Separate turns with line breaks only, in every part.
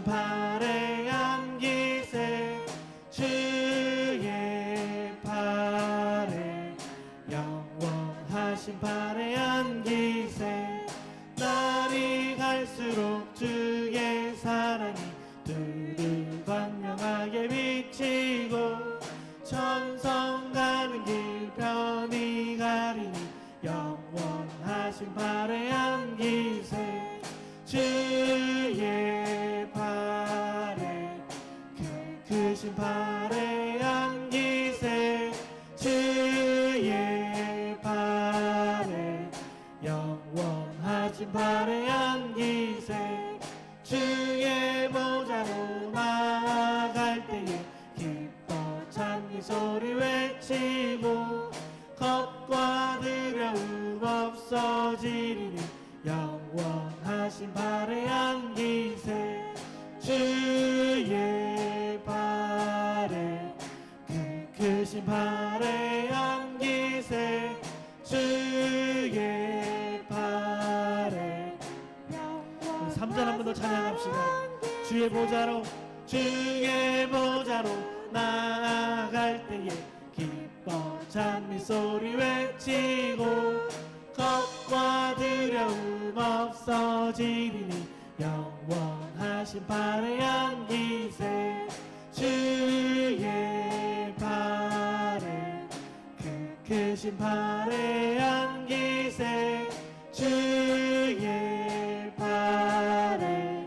팔에 안기세 주의 팔에 영원하신 팔에 안기세 날이 갈수록 주의 사랑이 두루 광명하게 비치고 천성 가는 길 편히 가리니 영원하신 팔에 안기세 주의 팔에 크신 팔에 안기세 주의 팔에 영원하신 팔에 안기세 주의 보좌로 나아갈 때에 기뻐 찬미 소리 외치고 겁과 두려움 없어지리니 영원하신 팔에 안기세 주의 팔에 크신 팔에 안기세 주의 팔에 3절 한 번 더 찬양합시다. 주의 보좌로 나아갈 때에 기뻐 찬미 소리 외치고 겁과 두려움 없어지리니 영원하신 팔에 안기세 주의 팔에 크신 팔에 안기세 주의 팔에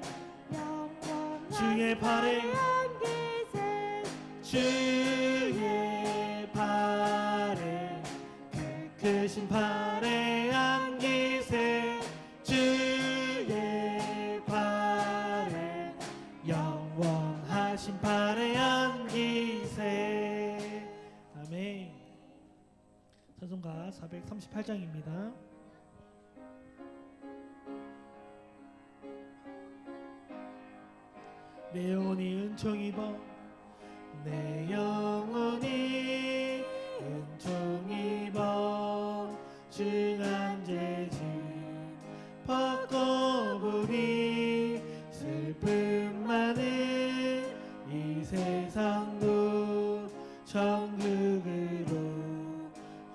주의 팔에 안기세 주의 팔에 크신 팔에 안기세 주의 팔에 영원하신 팔에 안기세. 아멘. 찬송가 438장입니다. 내 영혼이 은총 입어 내 영혼이 은총 입어 중한 죄짐 벗고 보니 슬픔 많은 이 세상도 천국으로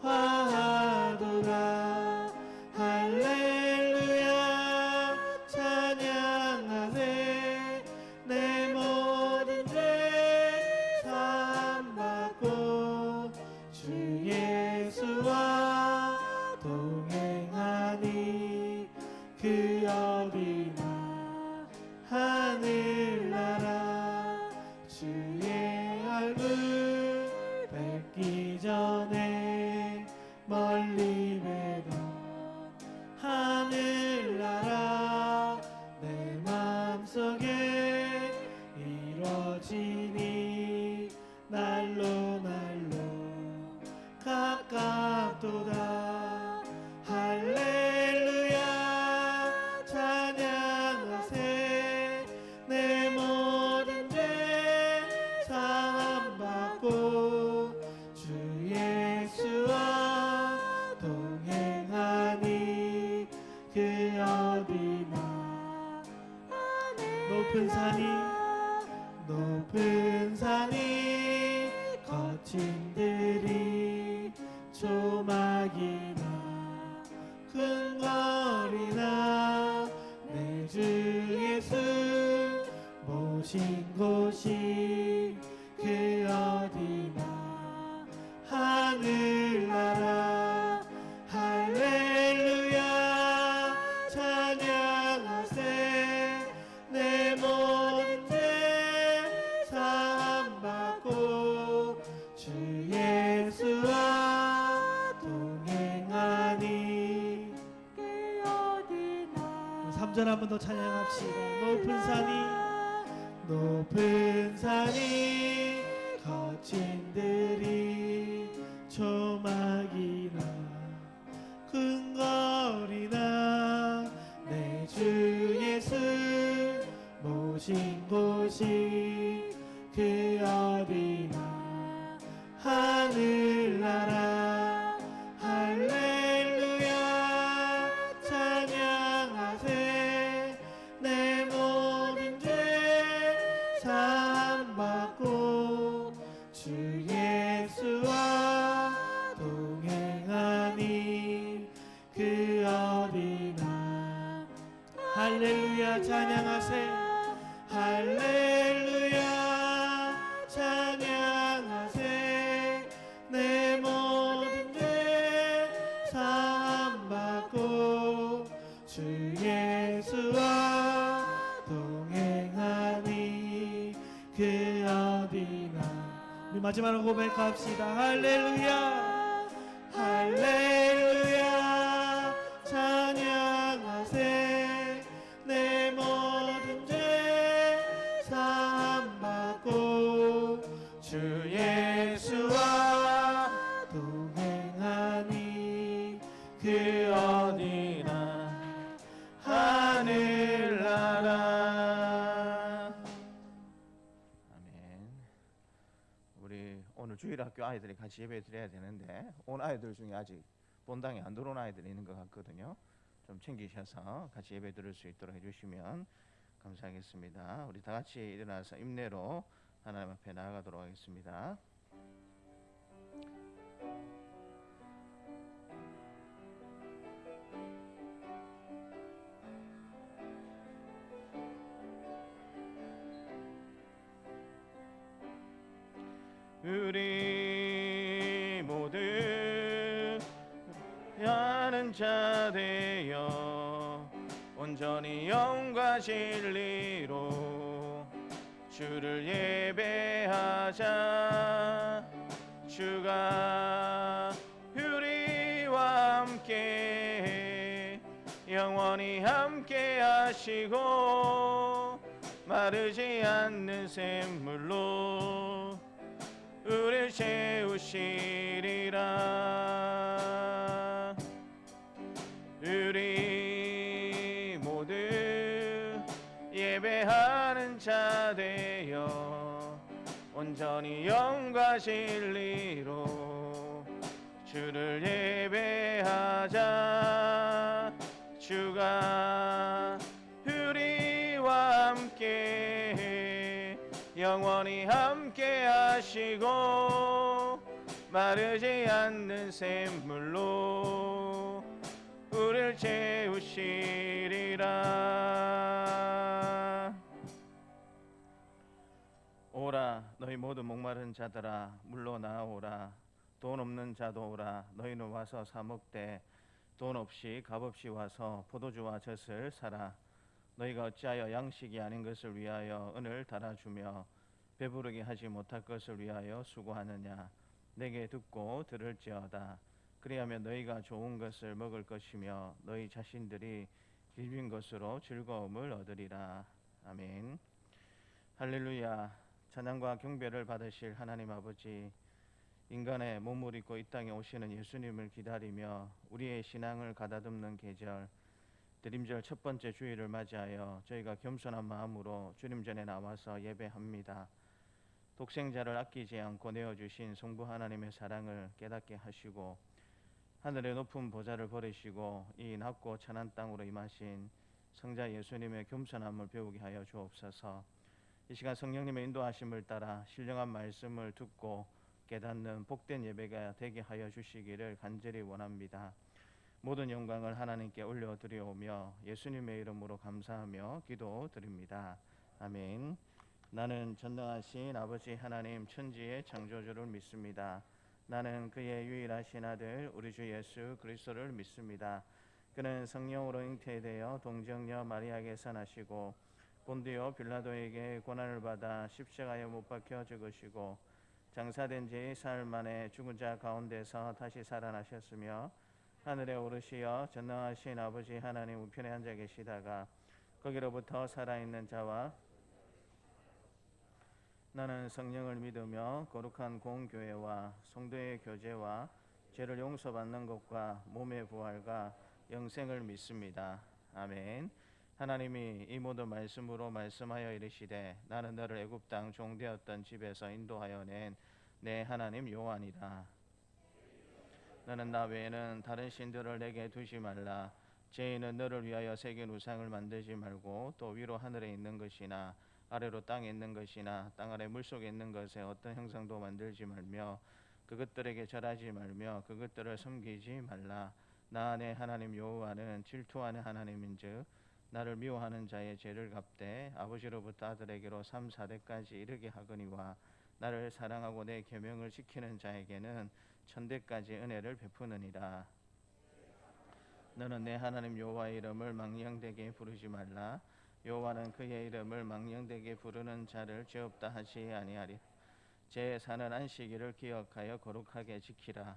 화하도다. 할렐루야 찬양하세 내 모든 죄 사함받고 주 예수와 동행하니 그 어디나 하늘나라 주의 얼굴 뵙기 전에 멀리 뵈던 하늘나라 내 마음속에 이루어지니 날로 가깝도다. 할렐루야 찬양하세 내 모든 죄 사함받고 주 예수와 동행하니 그 어디나 높은 산이 거친 들이 조막이나 큰 거리나 내 주 예수 모신 곳이 그 어디나 하늘나라. 할렐루야 찬양하세 내 모든 죄 사함받고 주 예수와 동행하니 그 어디나. 3절 한 번 더 찬양합시다. 높은 산이 거친 들이 조막이나 큰 거리나 내 주 예수 모신 곳이 그 어디나 하늘나라. 할렐루야 찬양하세 내 모든 죄 그 어디나. 할렐루야 찬양하세. 할렐루야 찬양하세. 내 모든 죄 사함 받고 주 예수와 동행하니 그 어디나. 우리 마지막으로 고백합시다. 할렐루야 할렐루야 찬양하세. 내 모든 죄 사함 받고 주 예수와 동행하니 그 어디나 하늘나라.
아멘. 우리 오늘 주일학교 아이들이 같이 예배 드려야 되는데 온 아이들 중에 아직 본당에 안 들어온 아이들이 있는 것 같거든요. 좀 챙기셔서 같이 예배 드릴 수 있도록 해주시면 감사하겠습니다. 우리 다 같이 일어나서 임내로 하나님 앞에 나아가도록 하겠습니다. 우리 모두 아는 자 되어 온전히 영과 진리로 주를 예배하자. 주가 우리와 함께 영원히 함께 하시고 마르지 않는 샘물로 우리를 채우시리라. 우리 모두 예배하는 자 되어 온전히 영과 진리로 주를 예배하자. 주가 우리와 함께 영원히 함께 하시고 마르지 않는 샘물로 우리를 채우시리라. 오라 너희 모두 목마른 자들아 물러 나오라. 돈 없는 자도 오라. 너희는 와서 사 먹되 돈 없이 값없이 와서 포도주와 젖을 사라. 너희가 어찌하여 양식이 아닌 것을 위하여 은을 달아주며 배부르게 하지 못할 것을 위하여 수고하느냐. 내게 듣고 들을지어다. 그리하면 너희가 좋은 것을 먹을 것이며 너희 자신들이 비빈 것으로 즐거움을 얻으리라. 아멘. 할렐루야. 찬양과 경배를 받으실 하나님 아버지, 인간의 몸을 입고 이 땅에 오시는 예수님을 기다리며 우리의 신앙을 가다듬는 계절 드림절 첫 번째 주일을 맞이하여 저희가 겸손한 마음으로 주님 전에 나와서 예배합니다. 독생자를 아끼지 않고 내어주신 성부 하나님의 사랑을 깨닫게 하시고 하늘의 높은 보좌를 버리시고 이 낮고 찬한 땅으로 임하신 성자 예수님의 겸손함을 배우게 하여 주옵소서. 이 시간 성령님의 인도하심을 따라 신령한 말씀을 듣고 깨닫는 복된 예배가 되게 하여 주시기를 간절히 원합니다. 모든 영광을 하나님께 올려드리오며 예수님의 이름으로 감사하며 기도드립니다. 아멘. 나는 전능하신 아버지 하나님 천지의 창조주를 믿습니다. 나는 그의 유일하신 아들 우리 주 예수 그리스도를 믿습니다. 그는 성령으로 잉태되어 동정녀 마리아에게서 나시고 본디오 빌라도에게 고난을 받아 십자가에 못 박혀 죽으시고 장사된 지 사흘 만에 죽은 자 가운데서 다시 살아나셨으며 하늘에 오르시어 전능하신 아버지 하나님 우편에 앉아 계시다가 거기로부터 살아있는 자와 나는 성령을 믿으며 거룩한 공교회와 성도의 교제와 죄를 용서받는 것과 몸의 부활과 영생을 믿습니다. 아멘. 하나님이 이 모든 말씀으로 말씀하여 이르시되 나는 너를 애굽 땅 종되었던 집에서 인도하여 낸 내 하나님 여호와니라. 너는 나 외에는 다른 신들을 내게 두지 말라. 죄인은 너를 위하여 새긴 우상을 만들지 말고 또 위로 하늘에 있는 것이나 아래로 땅에 있는 것이나 땅 아래 물속에 있는 것에 어떤 형상도 만들지 말며 그것들에게 절하지 말며 그것들을 섬기지 말라. 나 내 하나님 여호와는 질투하는 하나님인즉 나를 미워하는 자의 죄를 갚되 아버지로부터 아들에게로 3, 4대까지 이르게 하거니와 나를 사랑하고 내 계명을 지키는 자에게는 천대까지 은혜를 베푸느니라. 너는 내 하나님 여호와의 이름을 망령되게 부르지 말라. 여호와는 그의 이름을 망령되게 부르는 자를 죄 없다 하지 아니하리. 제 사는 안식일을 기억하여 거룩하게 지키라.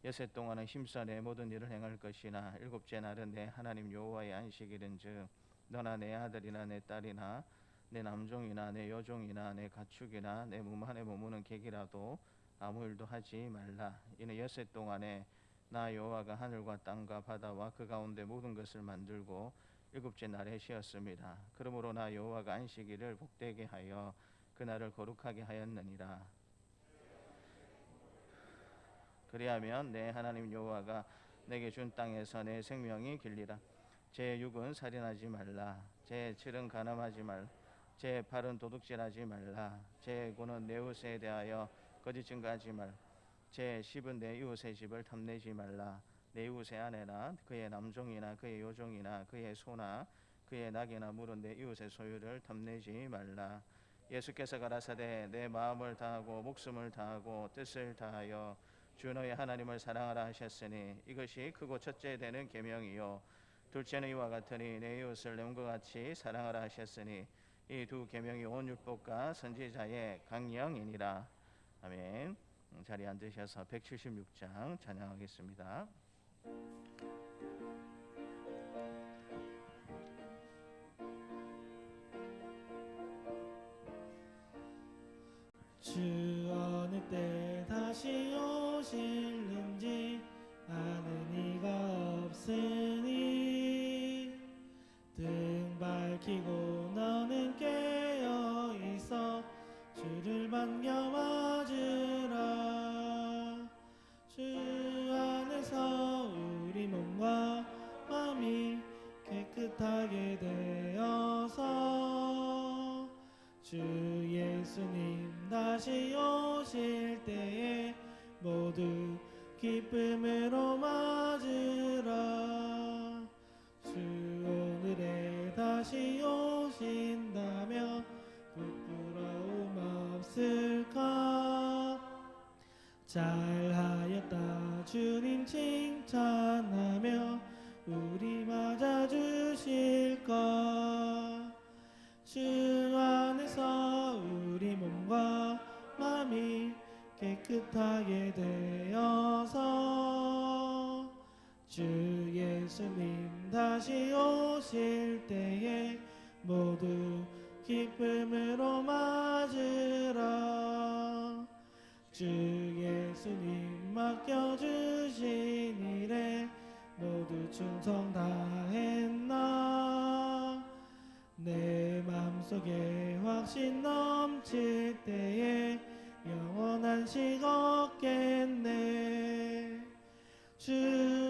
여섯 동안은 힘써 내 모든 일을 행할 것이나 일곱째 날은 내 하나님 여호와의 안식일인즉 너나 내 아들이나 내 딸이나 내 남종이나 내 여종이나 내 가축이나 내 몸 안에 머무는 객이라도 아무 일도 하지 말라. 이는 여섯 동안에 나 여호와가 하늘과 땅과 바다와 그 가운데 모든 것을 만들고 일곱째 날에 쉬었습니다. 그러므로 나 여호와가 안식일을 복되게 하여 그날을 거룩하게 하였느니라. 그리하면 내 하나님 여호와가 내게 준 땅에서 내 생명이 길리라. 제6은 살인하지 말라. 제7은 간음하지 말라. 제8은 도둑질하지 말라. 제9는 내 이웃에 대하여 거짓 증거하지 말라. 제10은 내 이웃의 집을 탐내지 말라. 내 이웃의 아내나 그의 남종이나 그의 여종이나 그의 소나 그의 낙이나 물은 내 이웃의 소유를 탐내지 말라. 예수께서 가라사대 내 마음을 다하고 목숨을 다하고 뜻을 다하여 주 너의 하나님을 사랑하라 하셨으니 이것이 크고 첫째 되는 계명이요 둘째는 이와 같으니 내 이웃을 내 몸과 같이 사랑하라 하셨으니 이 두 계명이 온 율법과 선지자의 강령이니라. 아멘. 자리에 앉으셔서 176장 찬양하겠습니다.
주 어느 때 다시 오실는지 아는 이가 없으니 등 밝히고 너는 깨어 있어 주를 반겨 맞으라. 주 안에서 우리 몸과 마음이 깨끗하게 되어서 주 예수님 다시 오실 때에 모두 기쁨으로 맞으라. 주 오늘에 다시 오신다면 부끄러움 없을까. 잘하였다 주님 칭찬하며 우리 맞아주실까. 주 안에서 우리 몸과 마음이 깨끗하게 되어서 주 예수님 다시 오실 때에 모두 기쁨으로 맞으라. 주 예수님 맡겨주신 일에 모두 충성 다했나. 내 맘속에 확신 넘칠 때에 영원한 식 얻겠네. 주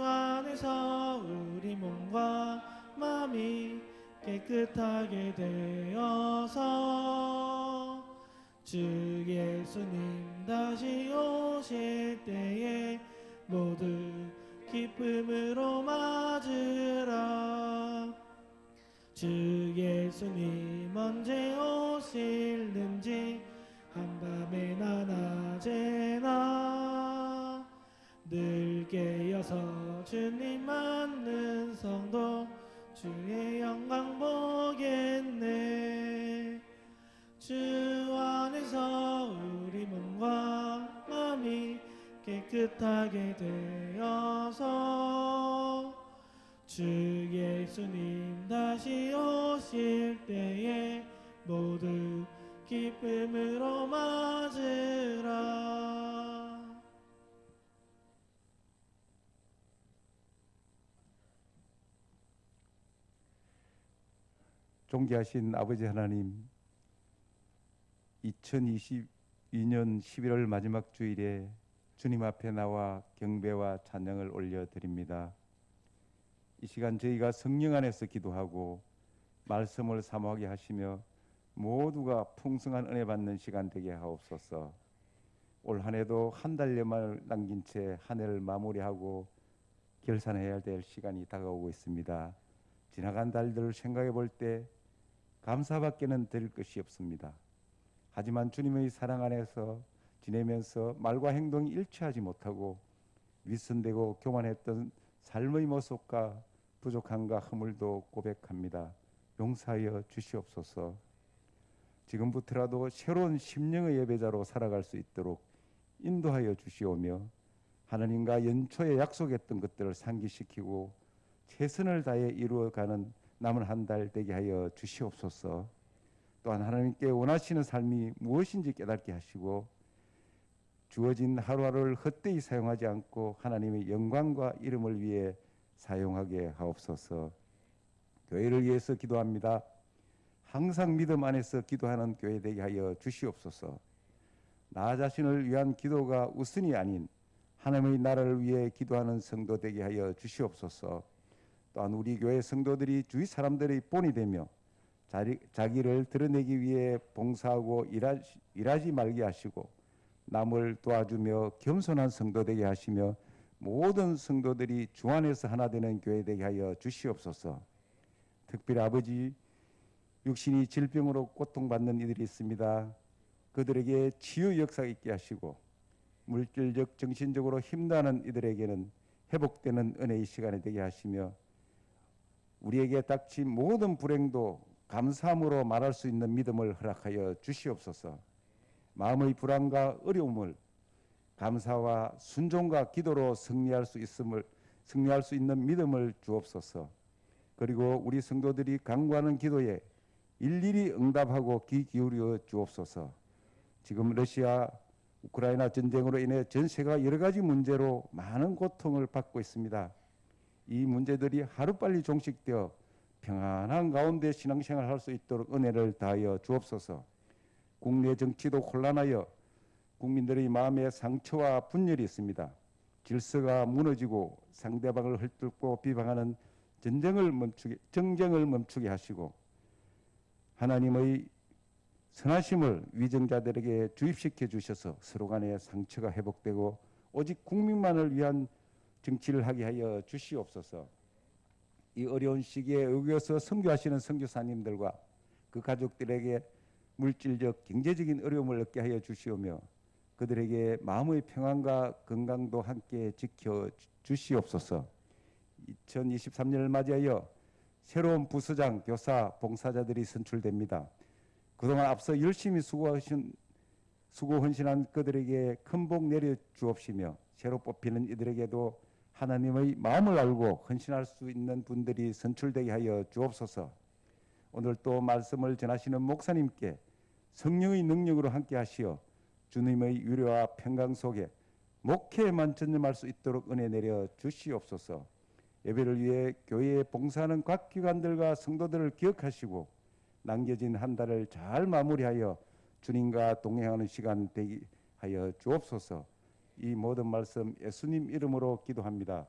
안에서 우리 몸과 마음이 깨끗하게 되어서 주 예수님 다시 오실 때에 모두 기쁨으로 맞으라. 주 예수님 언제 오실는지 한밤에나 낮에나 늘 깨어서 주님 맞는 성도 주의 영광 보겠네. 주 안에서 우리 몸과 마음이 깨끗하게 되어서 주 예수님 다시 오실 때에 모두 기쁨으로 맞으라.
존귀하신 아버지 하나님, 2022년 11월 마지막 주일에 주님 앞에 나와 경배와 찬양을 올려드립니다. 이 시간 저희가 성령 안에서 기도하고 말씀을 사모하게 하시며 모두가 풍성한 은혜 받는 시간 되게 하옵소서. 올 한 해도 한 달여만 남긴 채 한 해를 마무리하고 결산해야 될 시간이 다가오고 있습니다. 지나간 달들을 생각해 볼 때 감사밖에는 드릴 것이 없습니다. 하지만 주님의 사랑 안에서 지내면서 말과 행동이 일치하지 못하고 윗선되고 교만했던 삶의 모습과 부족함과 허물도 고백합니다. 용서하여 주시옵소서. 지금부터라도 새로운 심령의 예배자로 살아갈 수 있도록 인도하여 주시오며 하나님과 연초에 약속했던 것들을 상기시키고 최선을 다해 이루어가는 남은 한 달 되게 하여 주시옵소서. 또한 하나님께 원하시는 삶이 무엇인지 깨닫게 하시고 주어진 하루하루를 헛되이 사용하지 않고 하나님의 영광과 이름을 위해 사용하게 하옵소서. 교회를 위해서 기도합니다. 항상 믿음 안에서 기도하는 교회 되게 하여 주시옵소서. 나 자신을 위한 기도가 우선이 아닌 하나님의 나라를 위해 기도하는 성도 되게 하여 주시옵소서. 또한 우리 교회 성도들이 주위 사람들의 본이 되며 자기를 드러내기 위해 봉사하고 일하지 말게 하시고 남을 도와주며 겸손한 성도 되게 하시며 모든 성도들이 주 안에서 하나 되는 교회 되게 하여 주시옵소서. 특별히 아버지, 육신이 질병으로 고통받는 이들이 있습니다. 그들에게 치유 역사 있게 하시고 물질적 정신적으로 힘나는 이들에게는 회복되는 은혜의 시간이 되게 하시며 우리에게 닥친 모든 불행도 감사함으로 말할 수 있는 믿음을 허락하여 주시옵소서. 마음의 불안과 어려움을 감사와 순종과 기도로 승리할 수 있는 믿음을 주옵소서. 그리고 우리 성도들이 간구하는 기도에 일일이 응답하고 귀 기울여 주옵소서. 지금 러시아 우크라이나 전쟁으로 인해 전 세계가 여러 가지 문제로 많은 고통을 받고 있습니다. 이 문제들이 하루빨리 종식되어 평안한 가운데 신앙생활을 할 수 있도록 은혜를 다하여 주옵소서. 국내 정치도 혼란하여 국민들의 마음에 상처와 분열이 있습니다. 질서가 무너지고 상대방을 헐뜯고 비방하는 정쟁을 멈추게 하시고 하나님의 선하심을 위정자들에게 주입시켜 주셔서 서로 간의 상처가 회복되고 오직 국민만을 위한 정치를 하게 하여 주시옵소서. 이 어려운 시기에 의교서 선교하시는 선교사님들과 그 가족들에게 물질적 경제적인 어려움을 얻게 하여 주시오며 그들에게 마음의 평안과 건강도 함께 지켜 주시옵소서. 2023년을 맞이하여 새로운 부서장, 교사, 봉사자들이 선출됩니다. 그동안 앞서 열심히 수고 헌신한 그들에게 큰 복 내려 주옵시며 새로 뽑히는 이들에게도 하나님의 마음을 알고 헌신할 수 있는 분들이 선출되게 하여 주옵소서. 오늘 또 말씀을 전하시는 목사님께 성령의 능력으로 함께 하시어 주님의 위로와 평강 속에 목회에만 전념할 수 있도록 은혜 내려 주시옵소서. 예배를 위해 교회에 봉사하는 각 기관들과 성도들을 기억하시고 남겨진 한 달을 잘 마무리하여 주님과 동행하는 시간 되게 하여 주옵소서. 이 모든 말씀 예수님 이름으로 기도합니다.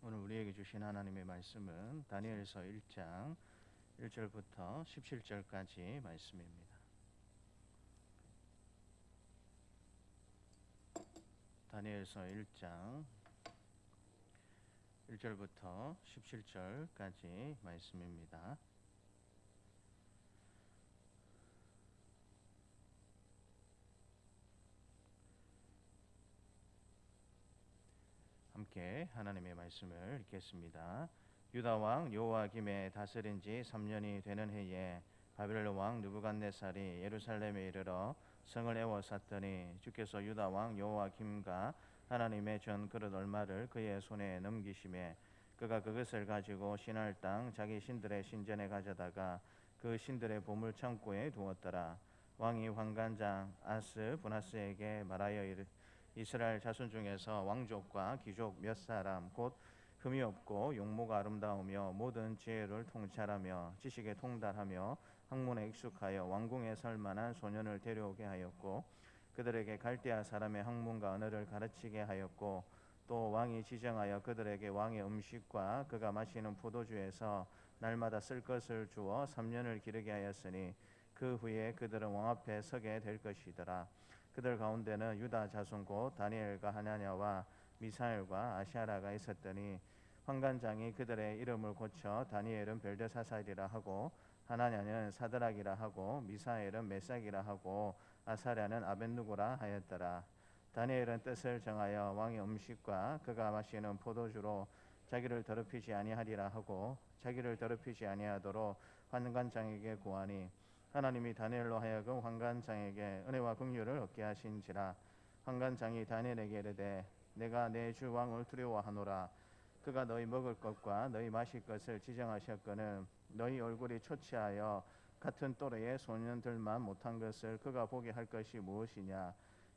오늘 우리에게 주신 하나님의 말씀은 다니엘서 1장 1절부터 17절까지 말씀입니다. 다니엘서 1장 1절부터 17절까지 말씀입니다. 함께 하나님의 말씀을 읽겠습니다. 유다 왕 여호와김의 다스린 지 3년이 되는 해에 바벨론 왕 느부갓네살이 예루살렘에 이르러 성을 에워쌌더니 주께서 유다 왕 여호와김과 하나님의 전 그릇 얼마를 그의 손에 넘기심에 그가 그것을 가지고 신할 땅 자기 신들의 신전에 가져다가 그 신들의 보물 창고에 두었더라. 왕이 환관장 아스 브나스에게 말하여 이스라엘 자손 중에서 왕족과 귀족 몇 사람 곧 흠이 없고 용모가 아름다우며 모든 지혜를 통찰하며 지식에 통달하며 학문에 익숙하여 왕궁에 설 만한 소년을 데려오게 하였고 그들에게 갈대아 사람의 학문과 언어를 가르치게 하였고 또 왕이 지정하여 그들에게 왕의 음식과 그가 마시는 포도주에서 날마다 쓸 것을 주어 3년을 기르게 하였으니 그 후에 그들은 왕 앞에 서게 될 것이더라. 그들 가운데는 유다 자손 곧 다니엘과 하나냐와 미사엘과 아시아라가 있었더니 환관장이 그들의 이름을 고쳐 다니엘은 벨드사살이라 하고 하나냐는 사드락이라 하고 미사엘은 메삭이라 하고 아사랴는 아벤누고라 하였더라. 다니엘은 뜻을 정하여 왕의 음식과 그가 마시는 포도주로 자기를 더럽히지 아니하리라 하고 자기를 더럽히지 아니하도록 환관장에게 구하니 하나님이 다니엘로 하여금 환관장에게 은혜와 긍휼을 얻게 하신지라. 환관장이 다니엘에게 이르되 내가 내 주 왕을 두려워하노라. 그가 너희 먹을 것과 너희 마실 것을 지정하셨거늘 너희 얼굴이 초췌하여 같은 또래의 소년들만 못한 것을 그가 보게 할 것이 무엇이냐.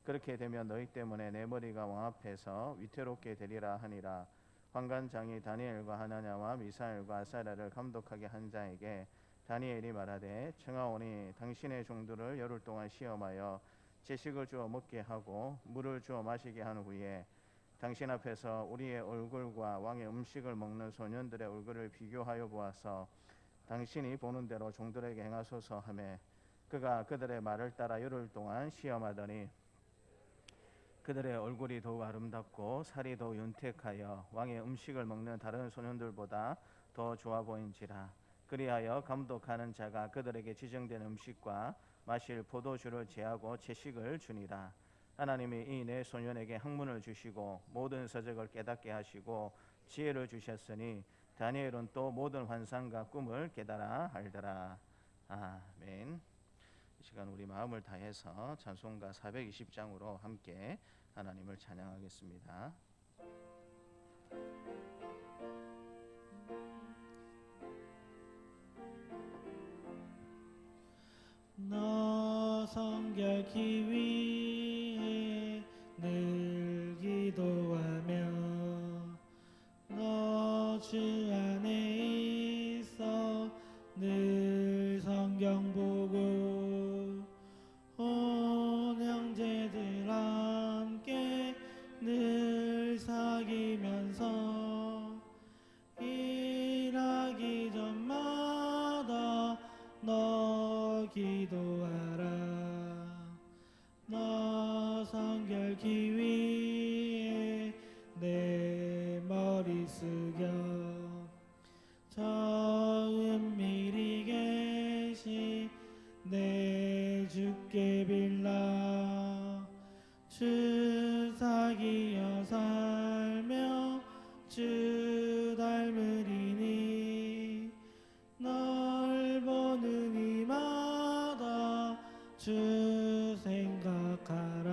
그렇게 되면 너희 때문에 내 머리가 왕 앞에서 위태롭게 되리라 하니라. 환관장이 다니엘과 하나냐와 미사엘과 아사랴를 감독하게 한 자에게 다니엘이 말하되 청하오니 당신의 종들을 열흘 동안 시험하여 채식을 주어 먹게 하고 물을 주어 마시게 한 후에 당신 앞에서 우리의 얼굴과 왕의 음식을 먹는 소년들의 얼굴을 비교하여 보아서 당신이 보는 대로 종들에게 행하소서 하매 그가 그들의 말을 따라 열흘 동안 시험하더니 그들의 얼굴이 더욱 아름답고 살이 더욱 윤택하여 왕의 음식을 먹는 다른 소년들보다 더 좋아 보인지라. 그리하여 감독하는 자가 그들에게 지정된 음식과 마실 포도주를 제하고 채식을 주니라. 하나님이 이 네 소년에게 학문을 주시고 모든 서적을 깨닫게 하시고 지혜를 주셨으니 다니엘은 또 모든 환상과 꿈을 깨달아 알더라. 아멘. 이 시간 우리 마음을 다해서 찬송가 420장으로 함께 하나님을 찬양하겠습니다.
너 성결케 위해 늘 기도하며 너 주 안에 있어 늘 성경 보고 온 형제들 함께 늘 사귀면서 일하기 전마다 너 기도하라. 너 성결케 위해 내 머리 숙여 저 은밀히 계신 내 주께 빌라. 주 사귀어 살며 주 닮으리니 널 보는 이마다 주 생각하라.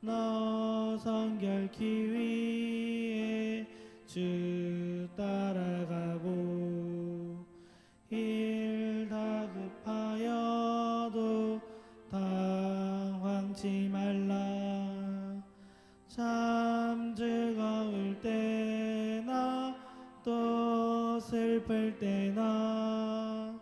너 성결케 위해 주 따라가고 일 다급하여도 당황치 말라. 참 즐거울 때나 또 슬플 때나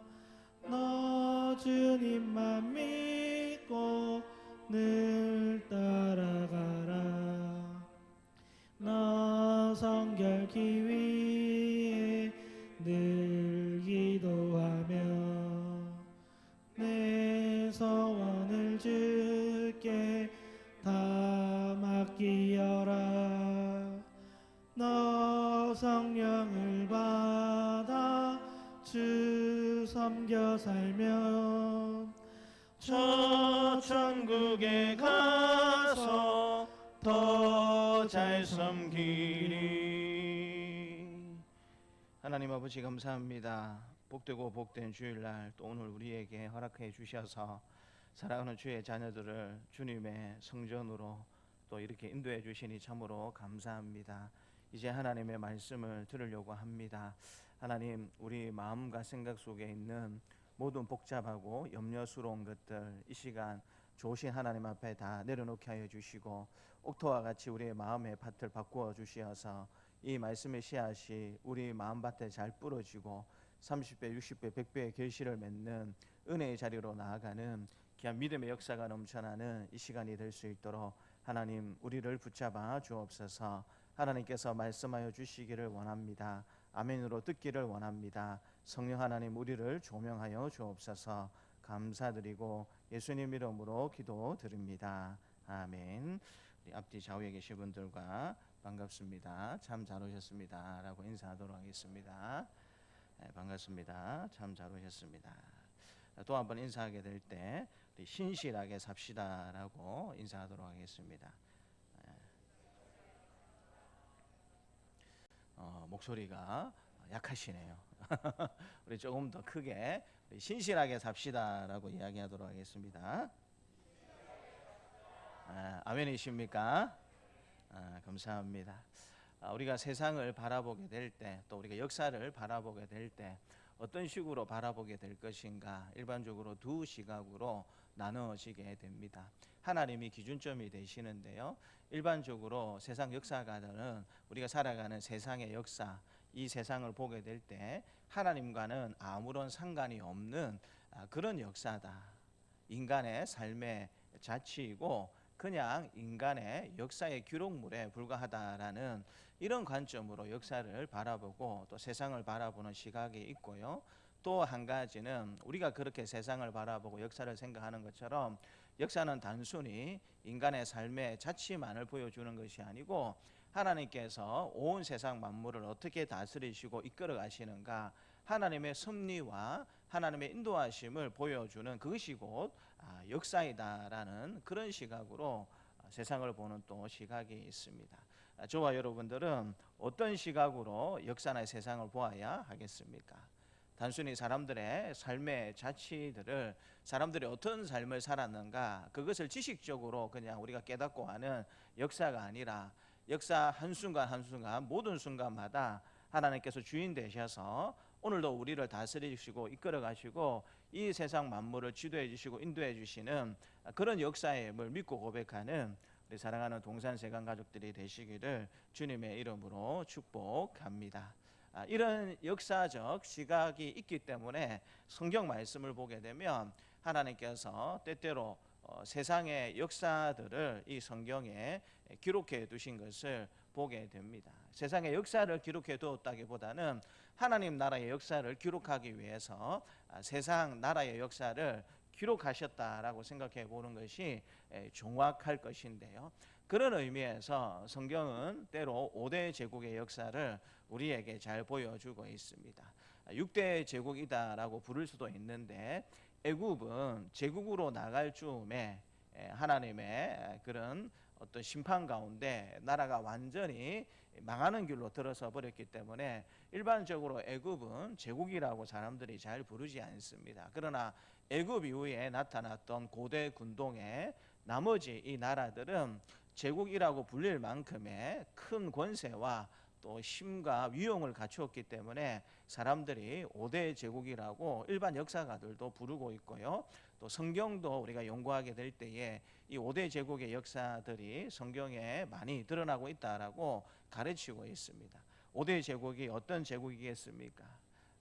너 주님만 믿고 늘 따라가라. 너 성결케 위해 늘 기도하며 내 소원을 주께 다 맡기어라. 너 성령을 받아 주 섬겨 살면 저 천국에 가서 더 잘 섬기리.
하나님 아버지 감사합니다. 복되고 복된 주일날 또 오늘 우리에게 허락해 주셔서 사랑하는 주의 자녀들을 주님의 성전으로 또 이렇게 인도해 주시니 참으로 감사합니다. 이제 하나님의 말씀을 들으려고 합니다. 하나님, 우리 마음과 생각 속에 있는 모든 복잡하고 염려스러운 것들 이 시간 좋으신 하나님 앞에 다 내려놓게 하여 주시고 옥토와 같이 우리의 마음의 밭을 바꾸어 주시어서 이 말씀의 씨앗이 우리 마음밭에 잘 뿌려지고 30배, 60배, 100배의 결실을 맺는 은혜의 자리로 나아가는 귀한 믿음의 역사가 넘쳐나는 이 시간이 될 수 있도록 하나님 우리를 붙잡아 주옵소서. 하나님께서 말씀하여 주시기를 원합니다. 아멘으로 듣기를 원합니다. 성령 하나님 우리를 조명하여 주옵소서. 감사드리고 예수님 이름으로 기도드립니다. 아멘. 우리 앞뒤 좌우에 계신 분들과 반갑습니다. 참 잘 오셨습니다 라고 인사하도록 하겠습니다. 네, 반갑습니다. 참 잘 오셨습니다. 또 한 번 인사하게 될 때 신실하게 삽시다 라고 인사하도록 하겠습니다. 목소리가 약하시네요. 우리 조금 더 크게 신실하게 삽시다 라고 이야기하도록 하겠습니다. 아멘이십니까? 감사합니다. 우리가 세상을 바라보게 될 때, 또 우리가 역사를 바라보게 될 때 어떤 식으로 바라보게 될 것인가, 일반적으로 두 시각으로 나누어지게 됩니다. 하나님이 기준점이 되시는데요, 일반적으로 세상 역사가들은 우리가 살아가는 세상의 역사, 이 세상을 보게 될 때 하나님과는 아무런 상관이 없는 그런 역사다. 인간의 삶의 자치이고 그냥 인간의 역사의 기록물에 불과하다라는 이런 관점으로 역사를 바라보고 또 세상을 바라보는 시각이 있고요. 또 한 가지는 우리가 그렇게 세상을 바라보고 역사를 생각하는 것처럼 역사는 단순히 인간의 삶의 자치만을 보여주는 것이 아니고 하나님께서 온 세상 만물을 어떻게 다스리시고 이끌어 가시는가, 하나님의 섭리와 하나님의 인도하심을 보여주는 그것이 곧 역사이다라는 그런 시각으로 세상을 보는 또 시각이 있습니다. 저와 여러분들은 어떤 시각으로 역사나 세상을 보아야 하겠습니까? 단순히 사람들의 삶의 자치들을, 사람들이 어떤 삶을 살았는가 그것을 지식적으로 그냥 우리가 깨닫고 하는 역사가 아니라 역사 한순간 한순간 모든 순간마다 하나님께서 주인 되셔서 오늘도 우리를 다스리시고 이끌어 가시고 이 세상 만물을 지도해 주시고 인도해 주시는 그런 역사의 힘을 믿고 고백하는 우리 사랑하는 동산세관 가족들이 되시기를 주님의 이름으로 축복합니다. 이런 역사적 시각이 있기 때문에 성경 말씀을 보게 되면 하나님께서 때때로 세상의 역사들을 이 성경에 기록해 두신 것을 보게 됩니다. 세상의 역사를 기록해 두었다기보다는 하나님 나라의 역사를 기록하기 위해서 세상 나라의 역사를 기록하셨다라고 생각해 보는 것이 정확할 것인데요. 그런 의미에서 성경은 때로 5대 제국의 역사를 우리에게 잘 보여주고 있습니다. 6대 제국이다라고 부를 수도 있는데 애굽은 제국으로 나갈 즈음에 하나님의 그런 어떤 심판 가운데 나라가 완전히 망하는 길로 들어서 버렸기 때문에 일반적으로 애굽은 제국이라고 사람들이 잘 부르지 않습니다. 그러나 애굽 이후에 나타났던 고대 군동의 나머지 이 나라들은 제국이라고 불릴 만큼의 큰 권세와 또 힘과 위용을 갖추었기 때문에 사람들이 5대 제국이라고 일반 역사가들도 부르고 있고요. 또 성경도 우리가 연구하게 될 때에 이 5대 제국의 역사들이 성경에 많이 드러나고 있다라고 가르치고 있습니다. 5대 제국이 어떤 제국이겠습니까?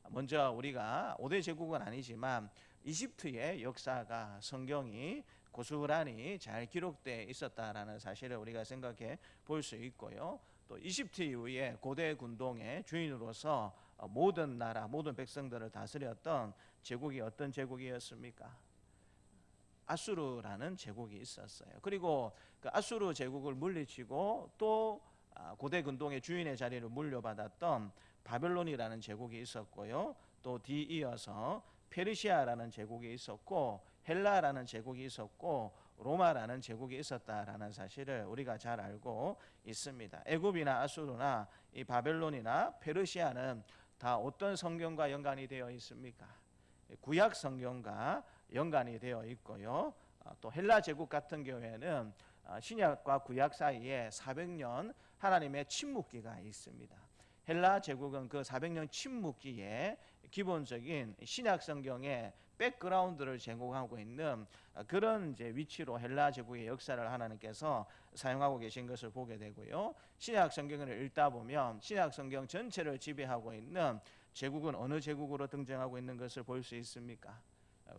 먼저 우리가 5대 제국은 아니지만 이집트의 역사가 성경이 고스란히 잘 기록되어 있었다라는 사실을 우리가 생각해 볼 수 있고요. 또 이집트 이후에 고대 군동의 주인으로서 모든 나라, 모든 백성들을 다스렸던 제국이 어떤 제국이었습니까? 아수르라는 제국이 있었어요. 그리고 그 아수르 제국을 물리치고 또 고대 군동의 주인의 자리를 물려받았던 바벨론이라는 제국이 있었고요. 또 뒤이어서 페르시아라는 제국이 있었고 헬라라는 제국이 있었고 로마라는 제국이 있었다라는 사실을 우리가 잘 알고 있습니다. 애굽이나 아수르나 이 바벨론이나 페르시아는 다 어떤 성경과 연관이 되어 있습니까? 구약 성경과 연관이 되어 있고요. 또 헬라 제국 같은 경우에는 신약과 구약 사이에 400년 하나님의 침묵기가 있습니다. 헬라 제국은 그 400년 침묵기에 기본적인 신약 성경의 백그라운드를 제공하고 있는 그런 이제 위치로 헬라 제국의 역사를 하나님께서 사용하고 계신 것을 보게 되고요. 신약 성경을 읽다 보면 신약 성경 전체를 지배하고 있는 제국은 어느 제국으로 등장하고 있는 것을 볼 수 있습니까?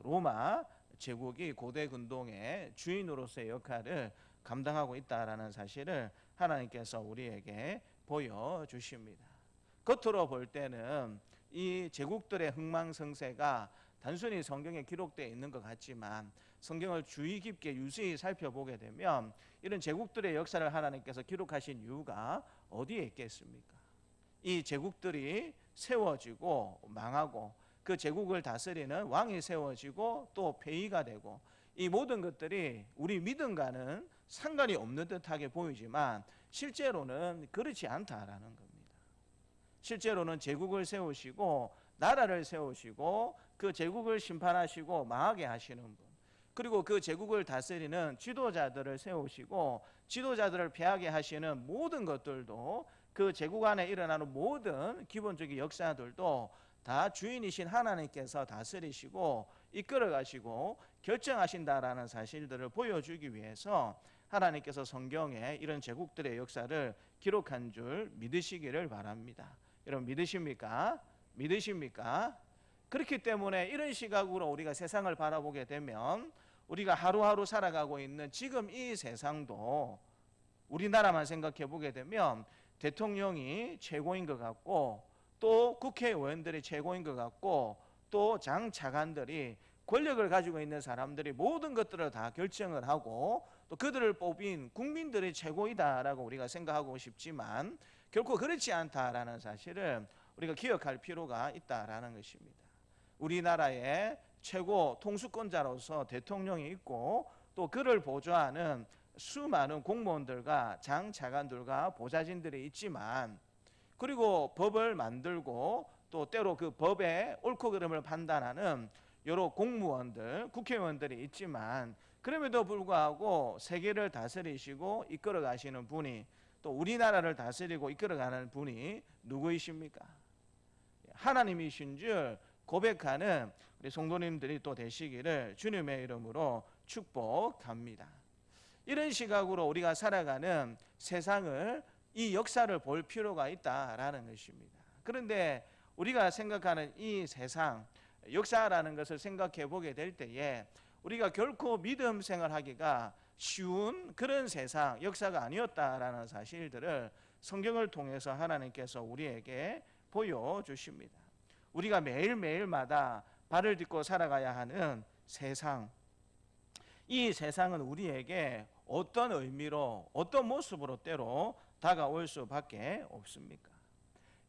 로마 제국이 고대 근동의 주인으로서의 역할을 감당하고 있다라는 사실을 하나님께서 우리에게 보여주십니다. 겉으로 볼 때는 이 제국들의 흥망성쇠가 단순히 성경에 기록되어 있는 것 같지만 성경을 주의 깊게 유심히 살펴보게 되면 이런 제국들의 역사를 하나님께서 기록하신 이유가 어디에 있겠습니까? 이 제국들이 세워지고 망하고 그 제국을 다스리는 왕이 세워지고 또 폐위가 되고 이 모든 것들이 우리 믿음과는 상관이 없는 듯하게 보이지만 실제로는 그렇지 않다라는 겁니다. 실제로는 제국을 세우시고 나라를 세우시고 그 제국을 심판하시고 망하게 하시는 분, 그리고 그 제국을 다스리는 지도자들을 세우시고 지도자들을 패하게 하시는 모든 것들도 그 제국 안에 일어나는 모든 기본적인 역사들도 다 주인이신 하나님께서 다스리시고 이끌어 가시고 결정하신다라는 사실들을 보여주기 위해서 하나님께서 성경에 이런 제국들의 역사를 기록한 줄 믿으시기를 바랍니다. 여러분 믿으십니까? 믿으십니까? 그렇기 때문에 이런 시각으로 우리가 세상을 바라보게 되면 우리가 하루하루 살아가고 있는 지금 이 세상도 우리나라만 생각해 보게 되면 대통령이 최고인 것 같고 또 국회의원들이 최고인 것 같고 또 장차관들이 권력을 가지고 있는 사람들이 모든 것들을 다 결정을 하고 또 그들을 뽑인 국민들이 최고이다라고 우리가 생각하고 싶지만 결코 그렇지 않다라는 사실을 우리가 기억할 필요가 있다라는 것입니다. 우리나라의 최고 통수권자로서 대통령이 있고 또 그를 보좌하는 수많은 공무원들과 장차관들과 보좌진들이 있지만 그리고 법을 만들고 또 때로 그 법의 옳고 그름을 판단하는 여러 공무원들, 국회의원들이 있지만 그럼에도 불구하고 세계를 다스리시고 이끌어 가시는 분이 또 우리나라를 다스리고 이끌어가는 분이 누구이십니까? 하나님이신 줄 고백하는 우리 성도님들이 또 되시기를 주님의 이름으로 축복합니다. 이런 시각으로 우리가 살아가는 세상을 이 역사를 볼 필요가 있다라는 것입니다. 그런데 우리가 생각하는 이 세상 역사라는 것을 생각해 보게 될 때에 우리가 결코 믿음 생활하기가 쉬운 그런 세상 역사가 아니었다라는 사실들을 성경을 통해서 하나님께서 우리에게 보여주십니다. 우리가 매일매일마다 발을 딛고 살아가야 하는 세상, 이 세상은 우리에게 어떤 의미로 어떤 모습으로 때로 다가올 수밖에 없습니까?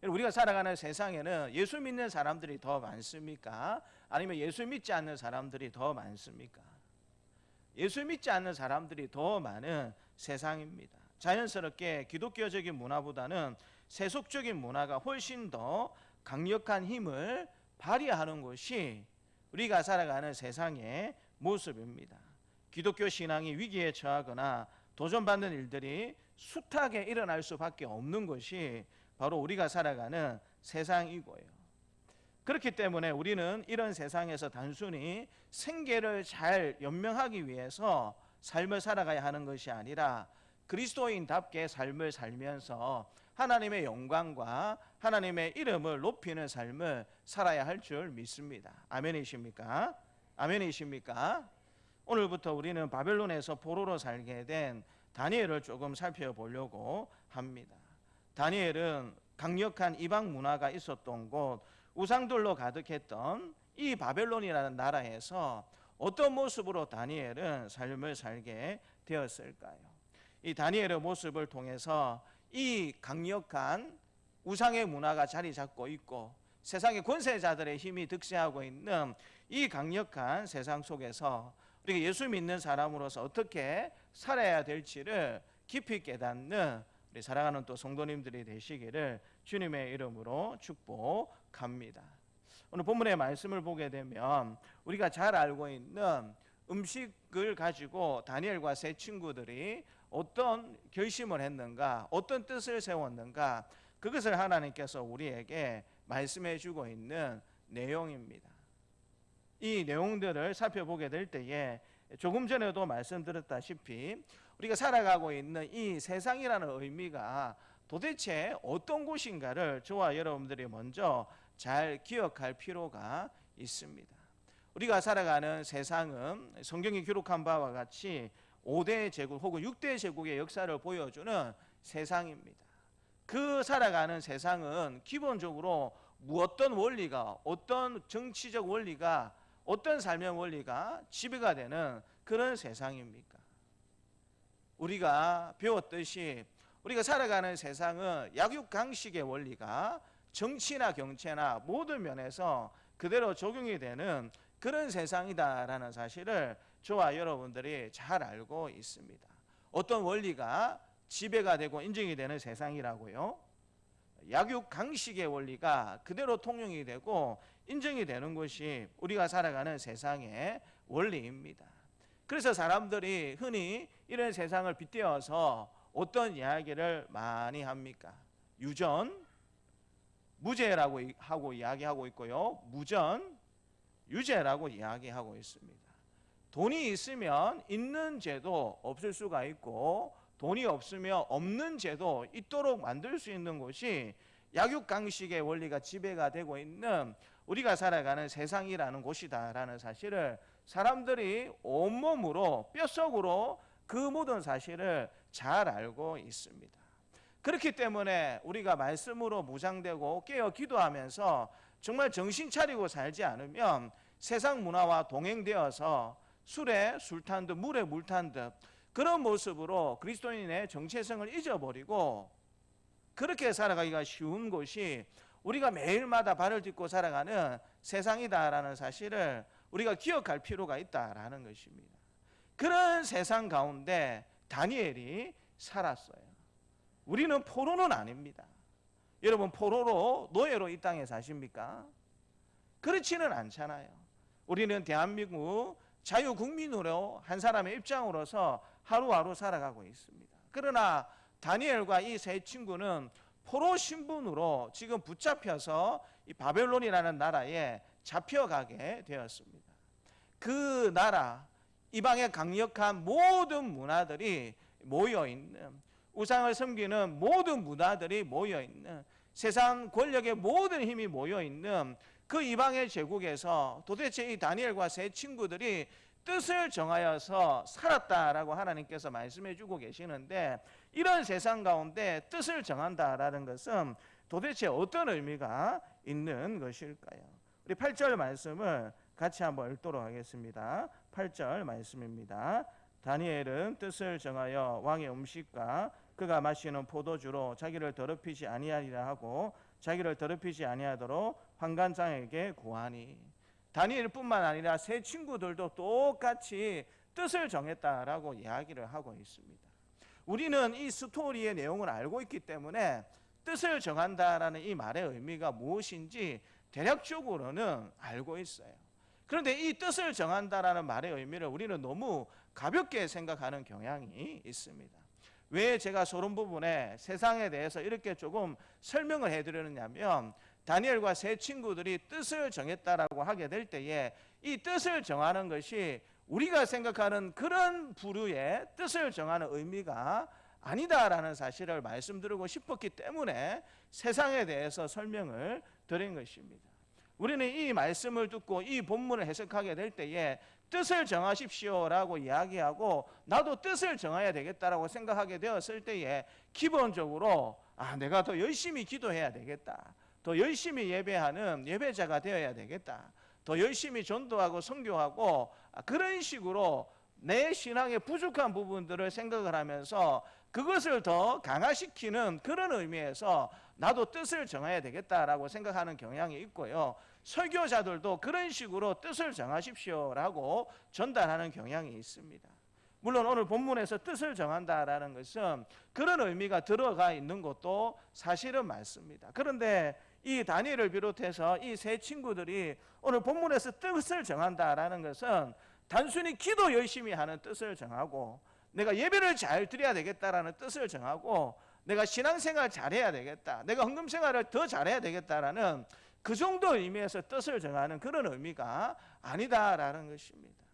우리가 살아가는 세상에는 예수 믿는 사람들이 더 많습니까? 아니면 예수 믿지 않는 사람들이 더 많습니까? 예수 믿지 않는 사람들이 더 많은 세상입니다. 자연스럽게 기독교적인 문화보다는 세속적인 문화가 훨씬 더 강력한 힘을 발휘하는 것이 우리가 살아가는 세상의 모습입니다. 기독교 신앙이 위기에 처하거나 도전받는 일들이 숱하게 일어날 수밖에 없는 것이 바로 우리가 살아가는 세상이고요. 그렇기 때문에 우리는 이런 세상에서 단순히 생계를 잘 연명하기 위해서 삶을 살아가야 하는 것이 아니라 그리스도인답게 삶을 살면서 하나님의 영광과 하나님의 이름을 높이는 삶을 살아야 할 줄 믿습니다. 아멘이십니까? 아멘이십니까? 오늘부터 우리는 바벨론에서 포로로 살게 된 다니엘을 조금 살펴보려고 합니다. 다니엘은 강력한 이방 문화가 있었던 곳, 우상들로 가득했던 이 바벨론이라는 나라에서 어떤 모습으로 다니엘은 삶을 살게 되었을까요? 이 다니엘의 모습을 통해서 이 강력한 우상의 문화가 자리 잡고 있고 세상의 권세자들의 힘이 득세하고 있는 이 강력한 세상 속에서 우리가 예수 믿는 사람으로서 어떻게 살아야 될지를 깊이 깨닫는 우리 사랑하는 또 성도님들이 되시기를 주님의 이름으로 축복합니다. 오늘 본문의 말씀을 보게 되면 우리가 잘 알고 있는 음식을 가지고 다니엘과 세 친구들이 어떤 결심을 했는가, 어떤 뜻을 세웠는가, 그것을 하나님께서 우리에게 말씀해 주고 있는 내용입니다. 이 내용들을 살펴보게 될 때에 조금 전에도 말씀드렸다시피 우리가 살아가고 있는 이 세상이라는 의미가 도대체 어떤 곳인가를 저와 여러분들이 먼저 잘 기억할 필요가 있습니다. 우리가 살아가는 세상은 성경이 기록한 바와 같이 5대 제국 혹은 6대 제국의 역사를 보여주는 세상입니다. 그 살아가는 세상은 기본적으로 어떤 원리가, 어떤 정치적 원리가, 어떤 삶의 원리가 지배가 되는 그런 세상입니까? 우리가 배웠듯이 우리가 살아가는 세상은 약육강식의 원리가 정치나 경제나 모든 면에서 그대로 적용이 되는 그런 세상이다라는 사실을 저와 여러분들이 잘 알고 있습니다. 어떤 원리가 지배가 되고 인정이 되는 세상이라고요? 약육강식의 원리가 그대로 통용이 되고 인정이 되는 것이 우리가 살아가는 세상의 원리입니다. 그래서 사람들이 흔히 이런 세상을 빗대어서 어떤 이야기를 많이 합니까? 유전, 무죄라고 하고 이야기하고 있고요. 무전, 유죄라고 이야기하고 있습니다. 돈이 있으면 있는 죄도 없을 수가 있고 돈이 없으면 없는 죄도 있도록 만들 수 있는 것이 약육강식의 원리가 지배가 되고 있는 우리가 살아가는 세상이라는 곳이다라는 사실을 사람들이 온몸으로 뼛속으로 그 모든 사실을 잘 알고 있습니다. 그렇기 때문에 우리가 말씀으로 무장되고 깨어 기도하면서 정말 정신 차리고 살지 않으면 세상 문화와 동행되어서 술에 술 탄 듯 물에 물 탄 듯 그런 모습으로 그리스도인의 정체성을 잊어버리고 그렇게 살아가기가 쉬운 것이 우리가 매일마다 발을 딛고 살아가는 세상이다라는 사실을 우리가 기억할 필요가 있다라는 것입니다. 그런 세상 가운데 다니엘이 살았어요. 우리는 포로는 아닙니다. 여러분, 포로로 노예로 이 땅에 사십니까? 그렇지는 않잖아요. 우리는 대한민국 자유국민으로 한 사람의 입장으로서 하루하루 살아가고 있습니다. 그러나 다니엘과 이 세 친구는 포로 신분으로 지금 붙잡혀서 이 바벨론이라는 나라에 잡혀가게 되었습니다. 그 나라, 이방의 강력한 모든 문화들이 모여있는, 우상을 섬기는 모든 문화들이 모여있는, 세상 권력의 모든 힘이 모여있는 그 이방의 제국에서 도대체 이 다니엘과 세 친구들이 뜻을 정하여서 살았다라고 하나님께서 말씀해 주고 계시는데, 이런 세상 가운데 뜻을 정한다라는 것은 도대체 어떤 의미가 있는 것일까요? 우리 8절 말씀을 같이 한번 읽도록 하겠습니다. 8절 말씀입니다. 다니엘은 뜻을 정하여 왕의 음식과 그가 마시는 포도주로 자기를 더럽히지 아니하리라 하고 자기를 더럽히지 아니하도록 환관장에게 구하니. 다니엘뿐만 아니라 세 친구들도 똑같이 뜻을 정했다라고 이야기를 하고 있습니다. 우리는 이 스토리의 내용을 알고 있기 때문에 뜻을 정한다라는 이 말의 의미가 무엇인지 대략적으로는 알고 있어요. 그런데 이 뜻을 정한다라는 말의 의미를 우리는 너무 가볍게 생각하는 경향이 있습니다. 왜 제가 서론 부분에 세상에 대해서 이렇게 조금 설명을 해드리느냐면, 다니엘과 세 친구들이 뜻을 정했다라고 하게 될 때에 이 뜻을 정하는 것이 우리가 생각하는 그런 부류의 뜻을 정하는 의미가 아니다라는 사실을 말씀드리고 싶었기 때문에 세상에 대해서 설명을 드린 것입니다. 우리는 이 말씀을 듣고 이 본문을 해석하게 될 때에 뜻을 정하십시오라고 이야기하고 나도 뜻을 정해야 되겠다라고 생각하게 되었을 때에 기본적으로 내가 더 열심히 기도해야 되겠다, 더 열심히 예배하는 예배자가 되어야 되겠다, 더 열심히 전도하고 선교하고 그런 식으로 내 신앙의 부족한 부분들을 생각을 하면서 그것을 더 강화시키는 그런 의미에서 나도 뜻을 정해야 되겠다라고 생각하는 경향이 있고요. 설교자들도 그런 식으로 뜻을 정하십시오라고 전달하는 경향이 있습니다. 물론 오늘 본문에서 뜻을 정한다라는 것은 그런 의미가 들어가 있는 것도 사실은 맞습니다. 그런데 이 다니엘을 비롯해서 이 세 친구들이 오늘 본문에서 뜻을 정한다라는 것은 단순히 기도 열심히 하는 뜻을 정하고 내가 예배를 잘 드려야 되겠다라는 뜻을 정하고 내가 신앙생활 잘해야 되겠다, 내가 헌금생활을 더 잘해야 되겠다라는 그 정도 의미에서 뜻을 정하는 그런 의미가 아니다라는 것입니다.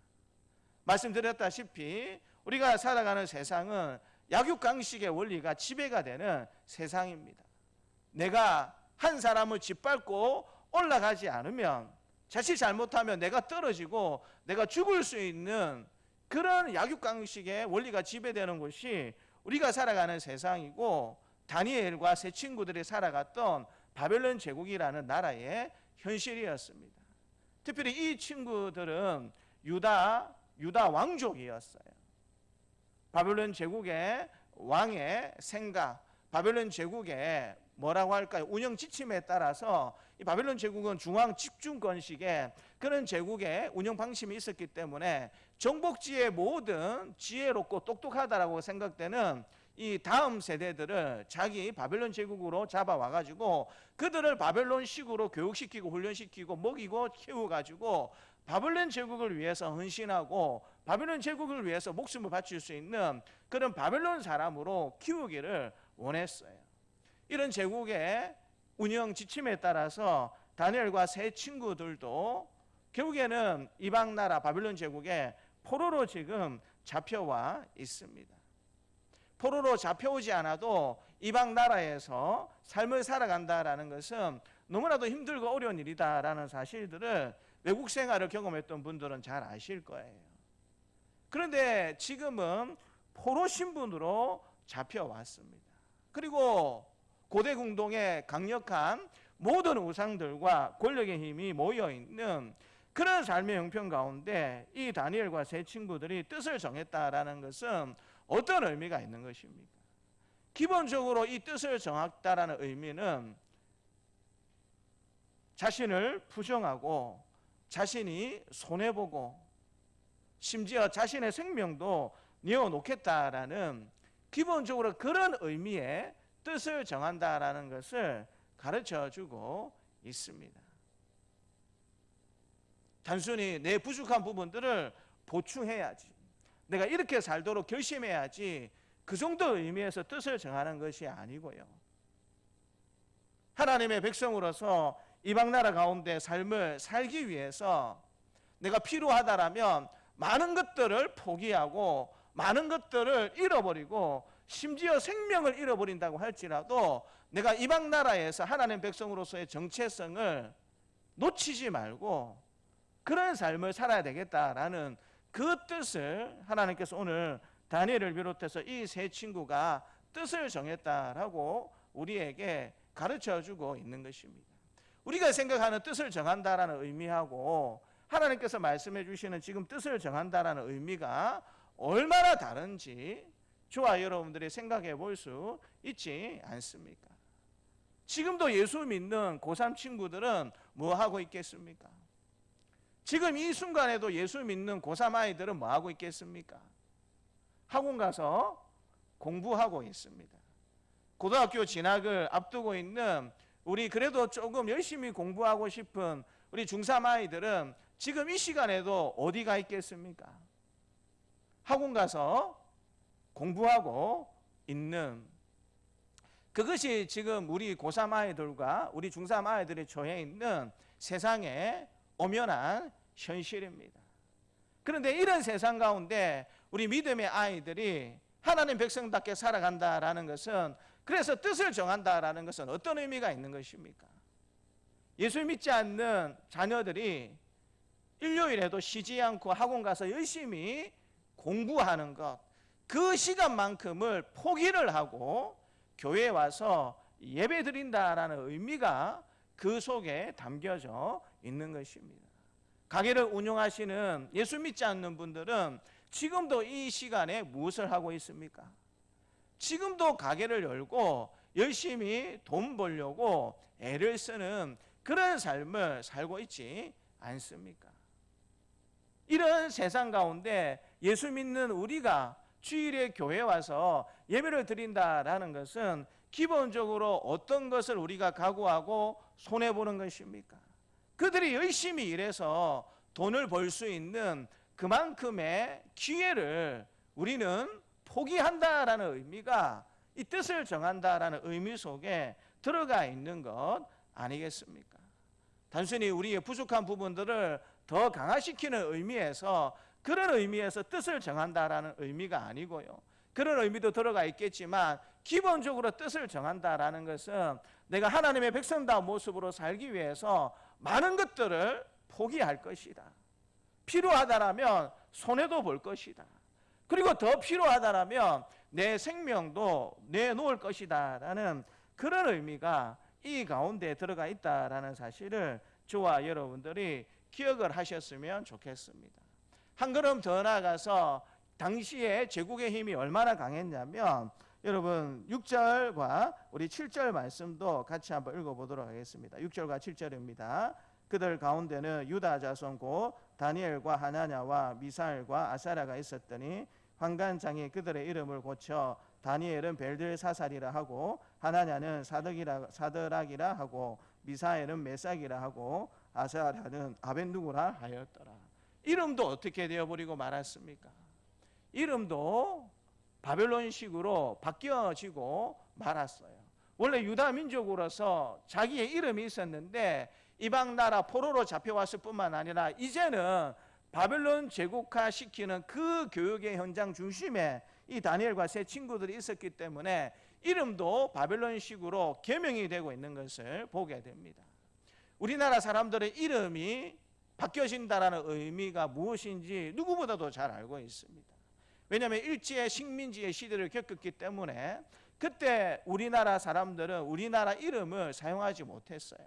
말씀드렸다시피 우리가 살아가는 세상은 약육강식의 원리가 지배가 되는 세상입니다. 내가 한 사람을 짓밟고 올라가지 않으면, 자칫 잘못하면 내가 떨어지고 내가 죽을 수 있는 그런 약육강식의 원리가 지배되는 것이 우리가 살아가는 세상이고, 다니엘과 세 친구들이 살아갔던 바벨론 제국이라는 나라의 현실이었습니다. 특별히 이 친구들은 유다 왕족이었어요. 바벨론 제국의 왕의 생각, 바벨론 제국의 뭐라고 할까요? 운영 지침에 따라서 이 바벨론 제국은 중앙 집중권식의 그런 제국의 운영 방침이 있었기 때문에 정복지의 모든 지혜롭고 똑똑하다라고 생각되는 이 다음 세대들을 자기 바벨론 제국으로 잡아와가지고 그들을 바벨론식으로 교육시키고 훈련시키고 먹이고 키워가지고 바벨론 제국을 위해서 헌신하고 바벨론 제국을 위해서 목숨을 바칠 수 있는 그런 바벨론 사람으로 키우기를 원했어요. 이런 제국의 운영 지침에 따라서 다니엘과 세 친구들도 결국에는 이방 나라 바벨론 제국의 포로로 지금 잡혀와 있습니다. 포로로 잡혀오지 않아도 이방 나라에서 삶을 살아간다라는 것은 너무나도 힘들고 어려운 일이다라는 사실들을 외국 생활을 경험했던 분들은 잘 아실 거예요. 그런데 지금은 포로 신분으로 잡혀왔습니다. 그리고 고대 궁동의 강력한 모든 우상들과 권력의 힘이 모여있는 그런 삶의 형편 가운데 이 다니엘과 세 친구들이 뜻을 정했다라는 것은 어떤 의미가 있는 것입니까? 기본적으로 이 뜻을 정했다라는 의미는 자신을 부정하고 자신이 손해보고 심지어 자신의 생명도 내어놓겠다라는 기본적으로 그런 의미의 뜻을 정한다라는 것을 가르쳐주고 있습니다. 단순히 내 부족한 부분들을 보충해야지, 내가 이렇게 살도록 결심해야지, 그 정도 의미에서 뜻을 정하는 것이 아니고요. 하나님의 백성으로서 이방 나라 가운데 삶을 살기 위해서 내가 필요하다라면 많은 것들을 포기하고 많은 것들을 잃어버리고 심지어 생명을 잃어버린다고 할지라도 내가 이방 나라에서 하나님 백성으로서의 정체성을 놓치지 말고 그런 삶을 살아야 되겠다라는 그 뜻을 하나님께서 오늘 다니엘을 비롯해서 이 세 친구가 뜻을 정했다라고 우리에게 가르쳐주고 있는 것입니다. 우리가 생각하는 뜻을 정한다라는 의미하고 하나님께서 말씀해 주시는 지금 뜻을 정한다라는 의미가 얼마나 다른지 저와 여러분들이 생각해 볼 수 있지 않습니까? 지금도 예수 믿는 고3 친구들은 뭐 하고 있겠습니까? 지금 이 순간에도 예수 믿는 고3 아이들은 뭐 하고 있겠습니까? 학원 가서 공부하고 있습니다. 고등학교 진학을 앞두고 있는 우리 그래도 조금 열심히 공부하고 싶은 우리 중3 아이들은 지금 이 시간에도 어디가 있겠습니까? 학원 가서 공부하고 있는, 그것이 지금 우리 고3 아이들과 우리 중3 아이들이 처해 있는 세상의 엄연한 현실입니다. 그런데 이런 세상 가운데 우리 믿음의 아이들이 하나님 백성답게 살아간다라는 것은, 그래서 뜻을 정한다라는 것은 어떤 의미가 있는 것입니까? 예수 믿지 않는 자녀들이 일요일에도 쉬지 않고 학원 가서 열심히 공부하는 것, 그 시간만큼을 포기를 하고 교회에 와서 예배 드린다라는 의미가 그 속에 담겨져 있는 것입니다. 가게를 운영하시는 예수 믿지 않는 분들은 지금도 이 시간에 무엇을 하고 있습니까? 지금도 가게를 열고 열심히 돈 벌려고 애를 쓰는 그런 삶을 살고 있지 않습니까? 이런 세상 가운데 예수 믿는 우리가 주일에 교회에 와서 예배를 드린다라는 것은 기본적으로 어떤 것을 우리가 각오하고 손해보는 것입니까? 그들이 열심히 일해서 돈을 벌 수 있는 그만큼의 기회를 우리는 포기한다라는 의미가 이 뜻을 정한다라는 의미 속에 들어가 있는 것 아니겠습니까? 단순히 우리의 부족한 부분들을 더 강화시키는 의미에서, 그런 의미에서 뜻을 정한다라는 의미가 아니고요. 그런 의미도 들어가 있겠지만 기본적으로 뜻을 정한다라는 것은 내가 하나님의 백성다운 모습으로 살기 위해서 많은 것들을 포기할 것이다. 필요하다라면 손해도 볼 것이다. 그리고 더 필요하다라면 내 생명도 내놓을 것이다 라는 그런 의미가 이 가운데 들어가 있다라는 사실을 저와 여러분들이 기억을 하셨으면 좋겠습니다. 한 걸음 더 나아가서 당시에 제국의 힘이 얼마나 강했냐면, 여러분 6절과 우리 7절 말씀도 같이 한번 읽어보도록 하겠습니다. 6절과 7절입니다. 그들 가운데는 유다 자손 곧 다니엘과 하나냐와 미사엘과 아사랴가 있었더니 환관장이 그들의 이름을 고쳐 다니엘은 벨들사살이라 하고 하나냐는 사드락이라 하고 미사엘은 메삭이라 하고 아사랴는 아벤누고라 하였더라. 이름도 어떻게 되어버리고 말았습니까? 이름도 바벨론식으로 바뀌어지고 말았어요. 원래 유다 민족으로서 자기의 이름이 있었는데 이방 나라 포로로 잡혀왔을 뿐만 아니라 이제는 바벨론 제국화시키는 그 교육의 현장 중심에 이 다니엘과 세 친구들이 있었기 때문에 이름도 바벨론식으로 개명이 되고 있는 것을 보게 됩니다. 우리나라 사람들의 이름이 바뀌어진다는 의미가 무엇인지 누구보다도 잘 알고 있습니다. 왜냐하면 일제 식민지의 시대를 겪었기 때문에 그때 우리나라 사람들은 우리나라 이름을 사용하지 못했어요.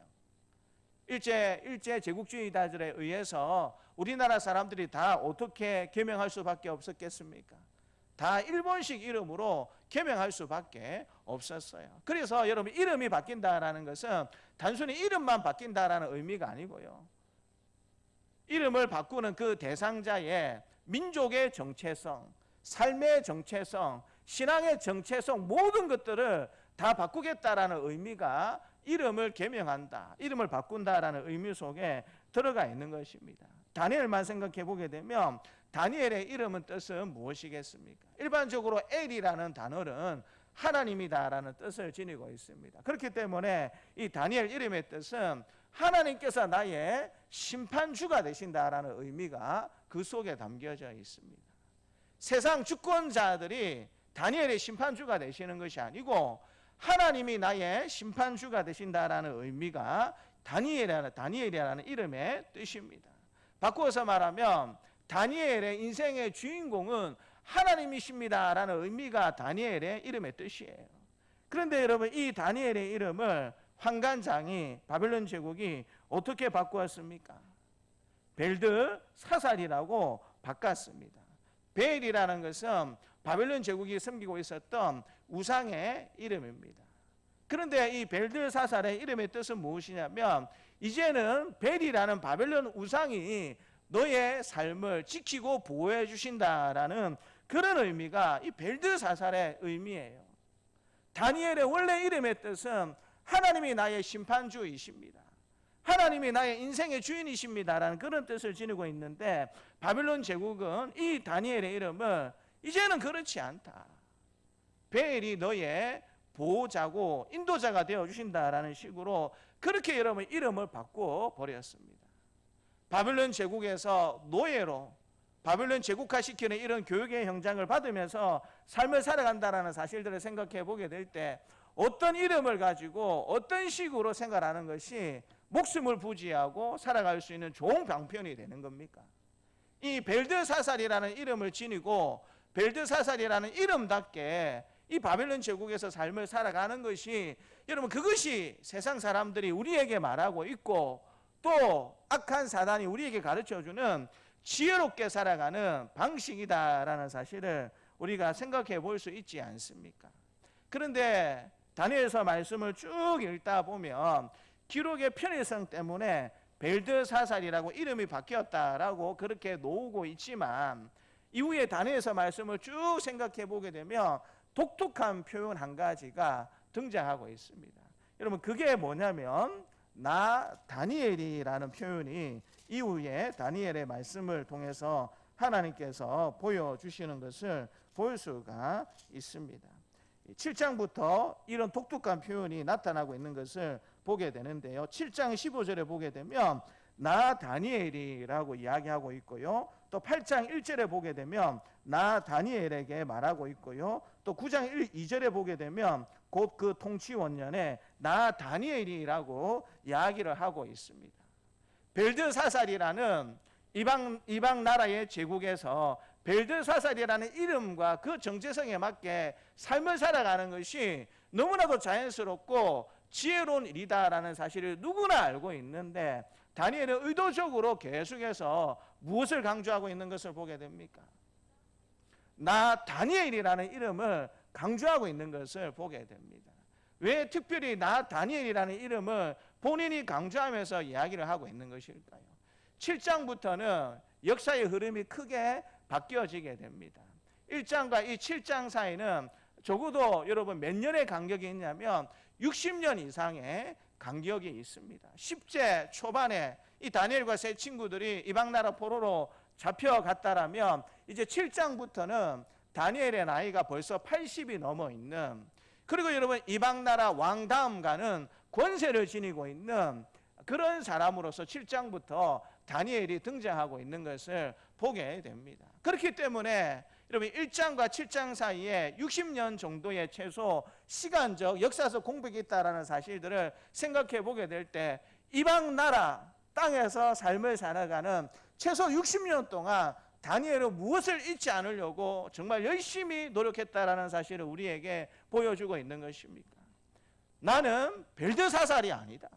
일제 제국주의자들에 의해서 우리나라 사람들이 다 어떻게 개명할 수밖에 없었겠습니까? 다 일본식 이름으로 개명할 수밖에 없었어요. 그래서 여러분, 이름이 바뀐다라는 것은 단순히 이름만 바뀐다라는 의미가 아니고요. 이름을 바꾸는 그 대상자의 민족의 정체성, 삶의 정체성, 신앙의 정체성, 모든 것들을 다 바꾸겠다라는 의미가 이름을 개명한다, 이름을 바꾼다라는 의미 속에 들어가 있는 것입니다. 다니엘만 생각해 보게 되면 다니엘의 이름은 뜻은 무엇이겠습니까? 일반적으로 엘이라는 단어는 하나님이다라는 뜻을 지니고 있습니다. 그렇기 때문에 이 다니엘 이름의 뜻은 하나님께서 나의 심판주가 되신다라는 의미가 그 속에 담겨져 있습니다. 세상 주권자들이 다니엘의 심판주가 되시는 것이 아니고 하나님이 나의 심판주가 되신다라는 의미가 다니엘이라는 이름의 뜻입니다. 바꾸어서 말하면 다니엘의 인생의 주인공은 하나님이십니다라는 의미가 다니엘의 이름의 뜻이에요. 그런데 여러분, 이 다니엘의 이름을 환관장이, 바벨론 제국이 어떻게 바꾸었습니까? 벨드사살이라고 바꿨습니다. 벨이라는 것은 바벨론 제국이 섬기고 있었던 우상의 이름입니다. 그런데 이 벨드사살의 이름의 뜻은 무엇이냐면, 이제는 벨이라는 바벨론 우상이 너의 삶을 지키고 보호해 주신다라는 그런 의미가 이 벨드사살의 의미예요. 다니엘의 원래 이름의 뜻은 하나님이 나의 심판주이십니다, 하나님이 나의 인생의 주인이십니다라는 그런 뜻을 지니고 있는데, 바벨론 제국은 이 다니엘의 이름을 이제는 그렇지 않다, 베엘이 너의 보호자고 인도자가 되어주신다라는 식으로 그렇게 여러분 이름을 바꿔 버렸습니다. 바벨론 제국에서 노예로 바벨론 제국화시키는 이런 교육의 현장을 받으면서 삶을 살아간다는 사실들을 생각해 보게 될 때 어떤 이름을 가지고 어떤 식으로 생활하는 것이 목숨을 부지하고 살아갈 수 있는 좋은 방편이 되는 겁니까? 이 벨드사살이라는 이름을 지니고 벨드사살이라는 이름답게 이 바벨론 제국에서 삶을 살아가는 것이, 여러분, 그것이 세상 사람들이 우리에게 말하고 있고 또 악한 사단이 우리에게 가르쳐주는 지혜롭게 살아가는 방식이다라는 사실을 우리가 생각해 볼 수 있지 않습니까? 그런데 다니엘서 말씀을 쭉 읽다 보면 기록의 편의성 때문에 벨드사살이라고 이름이 바뀌었다라고 그렇게 놓고 있지만, 이후에 다니엘서 말씀을 쭉 생각해 보게 되면 독특한 표현 한 가지가 등장하고 있습니다. 여러분, 그게 뭐냐면 나 다니엘이라는 표현이 이후에 다니엘의 말씀을 통해서 하나님께서 보여주시는 것을 볼 수가 있습니다. 7장부터 이런 독특한 표현이 나타나고 있는 것을 보게 되는데요. 7장 15절에 보게 되면 나 다니엘이라고 이야기하고 있고요. 또 8장 1절에 보게 되면 나 다니엘에게 말하고 있고요. 또 9장 2절에 보게 되면 곧 그 통치원년에 나 다니엘이라고 이야기를 하고 있습니다. 벨드사살이라는 이방 나라의 제국에서 벨드사살이라는 이름과 그 정체성에 맞게 삶을 살아가는 것이 너무나도 자연스럽고 지혜로운 일이다라는 사실을 누구나 알고 있는데, 다니엘은 의도적으로 계속해서 무엇을 강조하고 있는 것을 보게 됩니까? 나 다니엘이라는 이름을 강조하고 있는 것을 보게 됩니다. 왜 특별히 나 다니엘이라는 이름을 본인이 강조하면서 이야기를 하고 있는 것일까요? 7장부터는 역사의 흐름이 크게 바뀌어지게 됩니다. 1장과 이 7장 사이는 적어도 여러분 몇 년의 간격이 있냐면 60년 이상의 간격이 있습니다. 10제 초반에 이 다니엘과 세 친구들이 이방나라 포로로 잡혀갔다라면 이제 7장부터는 다니엘의 나이가 벌써 80이 넘어 있는, 그리고 여러분 이방나라 왕 다음 가는 권세를 지니고 있는 그런 사람으로서 7장부터 다니엘이 등장하고 있는 것을 보게 됩니다. 그렇기 때문에 여러분 1장과 7장 사이에 60년 정도의 최소 시간적 역사적 공백이 있다라는 사실들을 생각해 보게 될 때 이방 나라 땅에서 삶을 살아가는 최소 60년 동안 다니엘은 무엇을 잊지 않으려고 정말 열심히 노력했다라는 사실을 우리에게 보여주고 있는 것입니까? 나는 벨드사살이 아니다.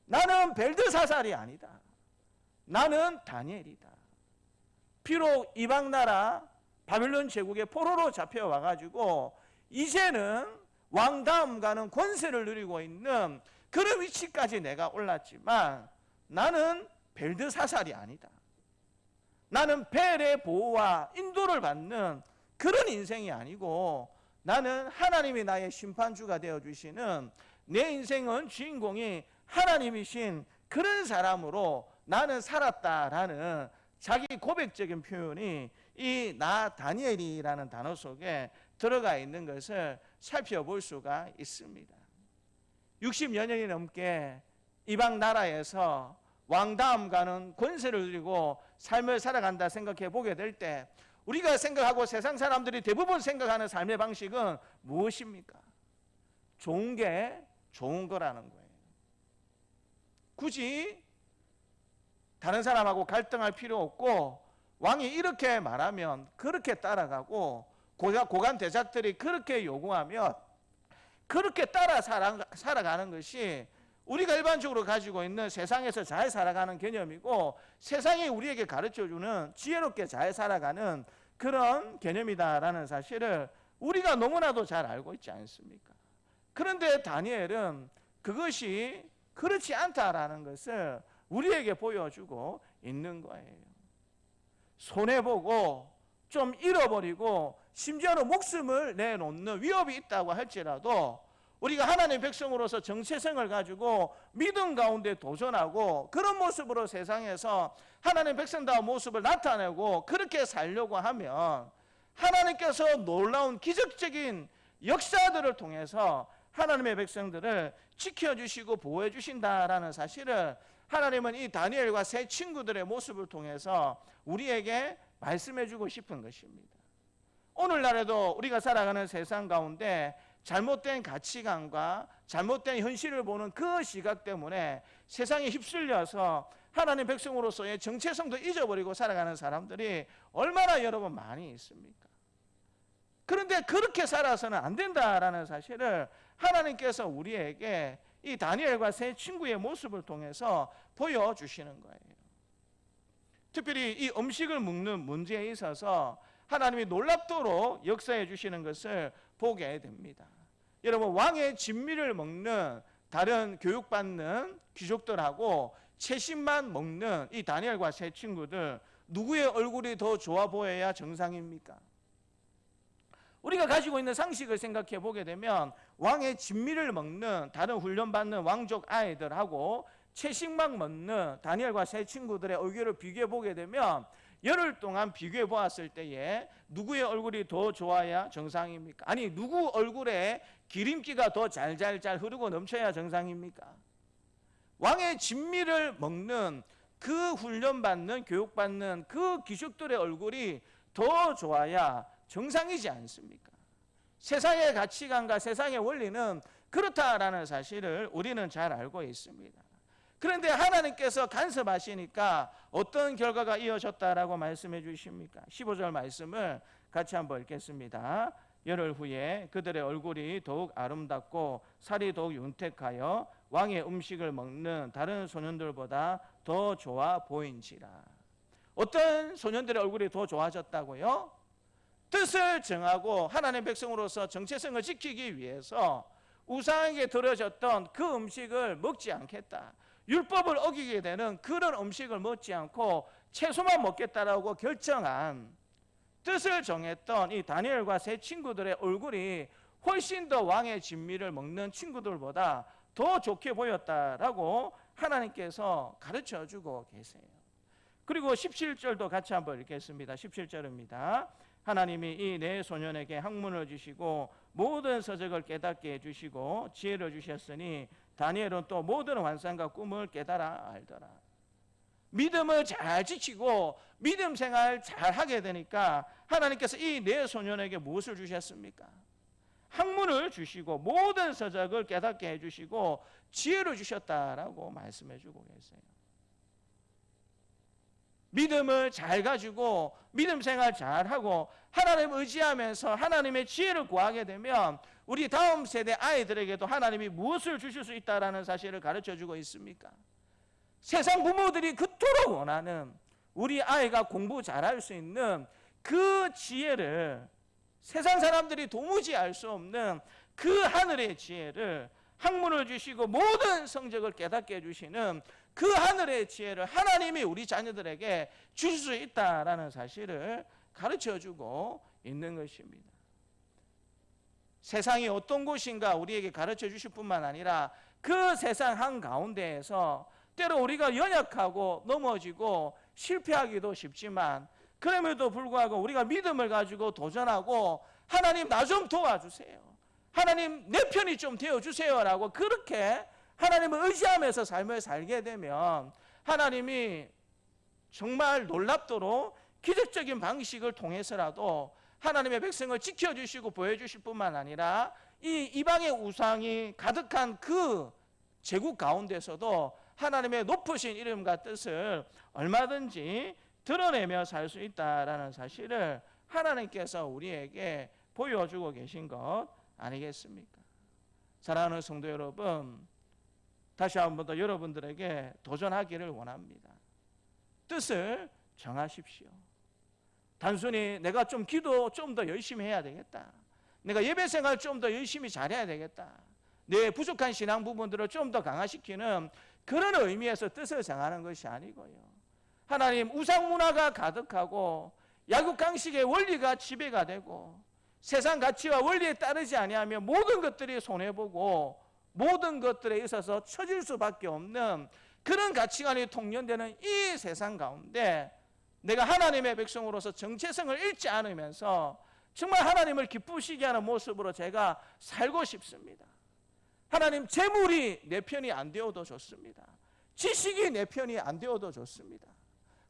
나는 벨드사살이 아니다. 나는 다니엘이다. 비록 이방나라 바빌론 제국의 포로로 잡혀와가지고 이제는 왕 다음 가는 권세를 누리고 있는 그런 위치까지 내가 올랐지만 나는 벨드사살이 아니다. 나는 벨의 보호와 인도를 받는 그런 인생이 아니고 나는 하나님이 나의 심판주가 되어주시는, 내 인생은 주인공이 하나님이신 그런 사람으로 나는 살았다라는 자기 고백적인 표현이 이 나 다니엘이라는 단어 속에 들어가 있는 것을 살펴볼 수가 있습니다. 60여 년이 넘게 이방 나라에서 왕 다음 가는 권세를 누리고 삶을 살아간다 생각해 보게 될 때 우리가 생각하고 세상 사람들이 대부분 생각하는 삶의 방식은 무엇입니까? 좋은 게 좋은 거라는 거예요. 굳이 다른 사람하고 갈등할 필요 없고 왕이 이렇게 말하면 그렇게 따라가고 고관 대작들이 그렇게 요구하면 그렇게 따라 살아가는 것이 우리가 일반적으로 가지고 있는 세상에서 잘 살아가는 개념이고 세상이 우리에게 가르쳐주는 지혜롭게 잘 살아가는 그런 개념이다라는 사실을 우리가 너무나도 잘 알고 있지 않습니까? 그런데 다니엘은 그것이 그렇지 않다라는 것을 우리에게 보여주고 있는 거예요. 손해보고 좀 잃어버리고 심지어는 목숨을 내놓는 위협이 있다고 할지라도 우리가 하나님의 백성으로서 정체성을 가지고 믿음 가운데 도전하고 그런 모습으로 세상에서 하나님의 백성다운 모습을 나타내고 그렇게 살려고 하면 하나님께서 놀라운 기적적인 역사들을 통해서 하나님의 백성들을 지켜주시고 보호해 주신다라는 사실을 하나님은 이 다니엘과 세 친구들의 모습을 통해서 우리에게 말씀해 주고 싶은 것입니다. 오늘날에도 우리가 살아가는 세상 가운데 잘못된 가치관과 잘못된 현실을 보는 그 시각 때문에 세상에 휩쓸려서 하나님 백성으로서의 정체성도 잊어버리고 살아가는 사람들이 얼마나 여러분 많이 있습니까? 그런데 그렇게 살아서는 안 된다라는 사실을 하나님께서 우리에게 이 다니엘과 세 친구의 모습을 통해서 보여주시는 거예요. 특별히 이 음식을 먹는 문제에 있어서 하나님이 놀랍도록 역사해 주시는 것을 보게 됩니다. 여러분, 왕의 진미를 먹는 다른 교육받는 귀족들하고 채식만 먹는 이 다니엘과 세 친구들, 누구의 얼굴이 더 좋아 보여야 정상입니까? 우리가 가지고 있는 상식을 생각해 보게 되면 왕의 진미를 먹는 다른 훈련받는 왕족 아이들하고 채식만 먹는 다니엘과 세 친구들의 얼굴을 비교해 보게 되면 열흘 동안 비교해 보았을 때에 누구의 얼굴이 더 좋아야 정상입니까? 아니, 누구 얼굴에 기름기가 더 잘잘잘 흐르고 넘쳐야 정상입니까? 왕의 진미를 먹는 그 훈련받는 교육받는 그 귀족들의 얼굴이 더 좋아야 정상이지 않습니까? 세상의 가치관과 세상의 원리는 그렇다라는 사실을 우리는 잘 알고 있습니다. 그런데 하나님께서 간섭하시니까 어떤 결과가 이어졌다라고 말씀해 주십니까? 15절 말씀을 같이 한번 읽겠습니다. 열흘 후에 그들의 얼굴이 더욱 아름답고 살이 더욱 윤택하여 왕의 음식을 먹는 다른 소년들보다 더 좋아 보인지라. 어떤 소년들의 얼굴이 더 좋아졌다고요? 뜻을 정하고 하나님의 백성으로서 정체성을 지키기 위해서 우상에게 들어졌던 그 음식을 먹지 않겠다, 율법을 어기게 되는 그런 음식을 먹지 않고 채소만 먹겠다라고 결정한, 뜻을 정했던 이 다니엘과 세 친구들의 얼굴이 훨씬 더 왕의 진미를 먹는 친구들보다 더 좋게 보였다라고 하나님께서 가르쳐주고 계세요. 그리고 17절도 같이 한번 읽겠습니다. 17절입니다. 하나님이 이 네 소년에게 학문을 주시고 모든 서적을 깨닫게 해주시고 지혜를 주셨으니 다니엘은 또 모든 환상과 꿈을 깨달아 알더라. 믿음을 잘 지키고 믿음 생활 잘 하게 되니까 하나님께서 이 네 소년에게 무엇을 주셨습니까? 학문을 주시고 모든 서적을 깨닫게 해주시고 지혜를 주셨다라고 말씀해 주고 계세요. 믿음을 잘 가지고 믿음 생활 잘하고 하나님을 의지하면서 하나님의 지혜를 구하게 되면 우리 다음 세대 아이들에게도 하나님이 무엇을 주실 수 있다라는 사실을 가르쳐주고 있습니까? 세상 부모들이 그토록 원하는 우리 아이가 공부 잘할 수 있는 그 지혜를, 세상 사람들이 도무지 알 수 없는 그 하늘의 지혜를, 학문을 주시고 모든 성적을 깨닫게 해주시는 그 하늘의 지혜를 하나님이 우리 자녀들에게 주실 수 있다라는 사실을 가르쳐주고 있는 것입니다. 세상이 어떤 곳인가 우리에게 가르쳐 주실 뿐만 아니라 그 세상 한가운데에서 때로 우리가 연약하고 넘어지고 실패하기도 쉽지만 그럼에도 불구하고 우리가 믿음을 가지고 도전하고 하나님 나 좀 도와주세요, 하나님 내 편이 좀 되어주세요라고 그렇게 하나님을 의지하면서 삶을 살게 되면 하나님이 정말 놀랍도록 기적적인 방식을 통해서라도 하나님의 백성을 지켜주시고 보여주실 뿐만 아니라 이 이방의 우상이 가득한 그 제국 가운데서도 하나님의 높으신 이름과 뜻을 얼마든지 드러내며 살 수 있다라는 사실을 하나님께서 우리에게 보여주고 계신 것 아니겠습니까? 사랑하는 성도 여러분, 다시 한번 더 여러분들에게 도전하기를 원합니다. 뜻을 정하십시오. 단순히 내가 좀 기도 좀 더 열심히 해야 되겠다, 내가 예배 생활 좀 더 열심히 잘해야 되겠다, 내 부족한 신앙 부분들을 좀 더 강화시키는 그런 의미에서 뜻을 정하는 것이 아니고요, 하나님 우상 문화가 가득하고 약육강식의 원리가 지배가 되고 세상 가치와 원리에 따르지 아니하면 모든 것들이 손해보고 모든 것들에 있어서 처질 수밖에 없는 그런 가치관이 통념되는 이 세상 가운데 내가 하나님의 백성으로서 정체성을 잃지 않으면서 정말 하나님을 기쁘시게 하는 모습으로 제가 살고 싶습니다. 하나님, 재물이 내 편이 안 되어도 좋습니다. 지식이 내 편이 안 되어도 좋습니다.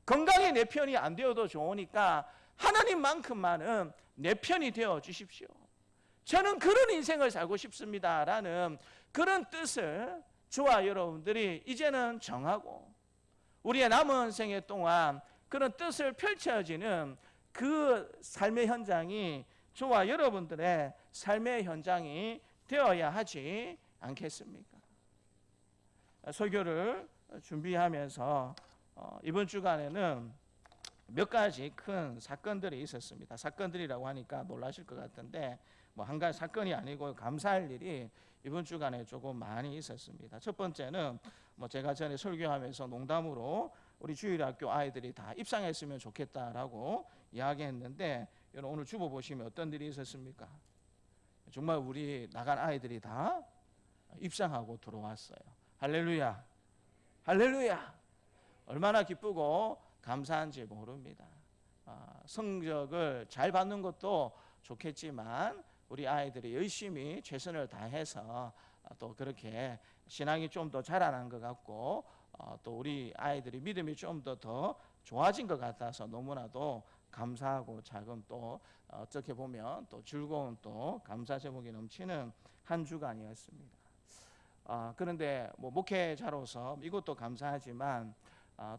건강이 내 편이 안 되어도 좋으니까 하나님만큼만은 내 편이 되어 주십시오. 저는 그런 인생을 살고 싶습니다라는 그런 뜻을 저와 여러분들이 이제는 정하고 우리의 남은 생애 동안 그런 뜻을 펼쳐지는 그 삶의 현장이 저와 여러분들의 삶의 현장이 되어야 하지 않겠습니까? 설교를 준비하면서 이번 주간에는 몇 가지 큰 사건들이 있었습니다. 사건들이라고 하니까 놀라실 것 같은데 뭐 한 가지 사건이 아니고 감사할 일이 이번 주간에 조금 많이 있었습니다. 첫 번째는 뭐 제가 전에 설교하면서 농담으로 우리 주일학교 아이들이 다 입상했으면 좋겠다라고 이야기했는데 여러분 오늘 주보 보시면 어떤 일이 있었습니까? 정말 우리 나간 아이들이 다 입상하고 들어왔어요. 할렐루야, 할렐루야. 얼마나 기쁘고 감사한지 모릅니다.
성적을 잘 받는 것도 좋겠지만 우리 아이들이 열심히 최선을 다해서 또 그렇게 신앙이 좀 더 자라난 것 같고 또 우리 아이들이 믿음이 좀 더 좋아진 것 같아서 너무나도 감사하고 작은 또 어떻게 보면 또 즐거운 또 감사 제목이 넘치는 한 주간이었습니다. 그런데 뭐 목회자로서 이것도 감사하지만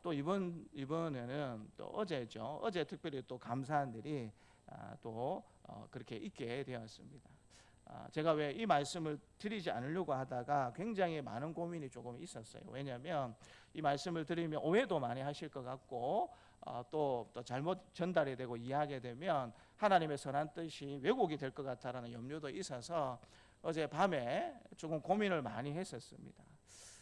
또 이번에는 또 어제죠. 어제 특별히 또 감사한 일이 또 그렇게 있게 되었습니다. 제가 왜 이 말씀을 드리지 않으려고 하다가 굉장히 많은 고민이 조금 있었어요. 왜냐하면 이 말씀을 드리면 오해도 많이 하실 것 같고 또 잘못 전달이 되고 이해하게 되면 하나님의 선한 뜻이 왜곡이 될 것 같다라는 염려도 있어서 어제 밤에 조금 고민을 많이 했었습니다.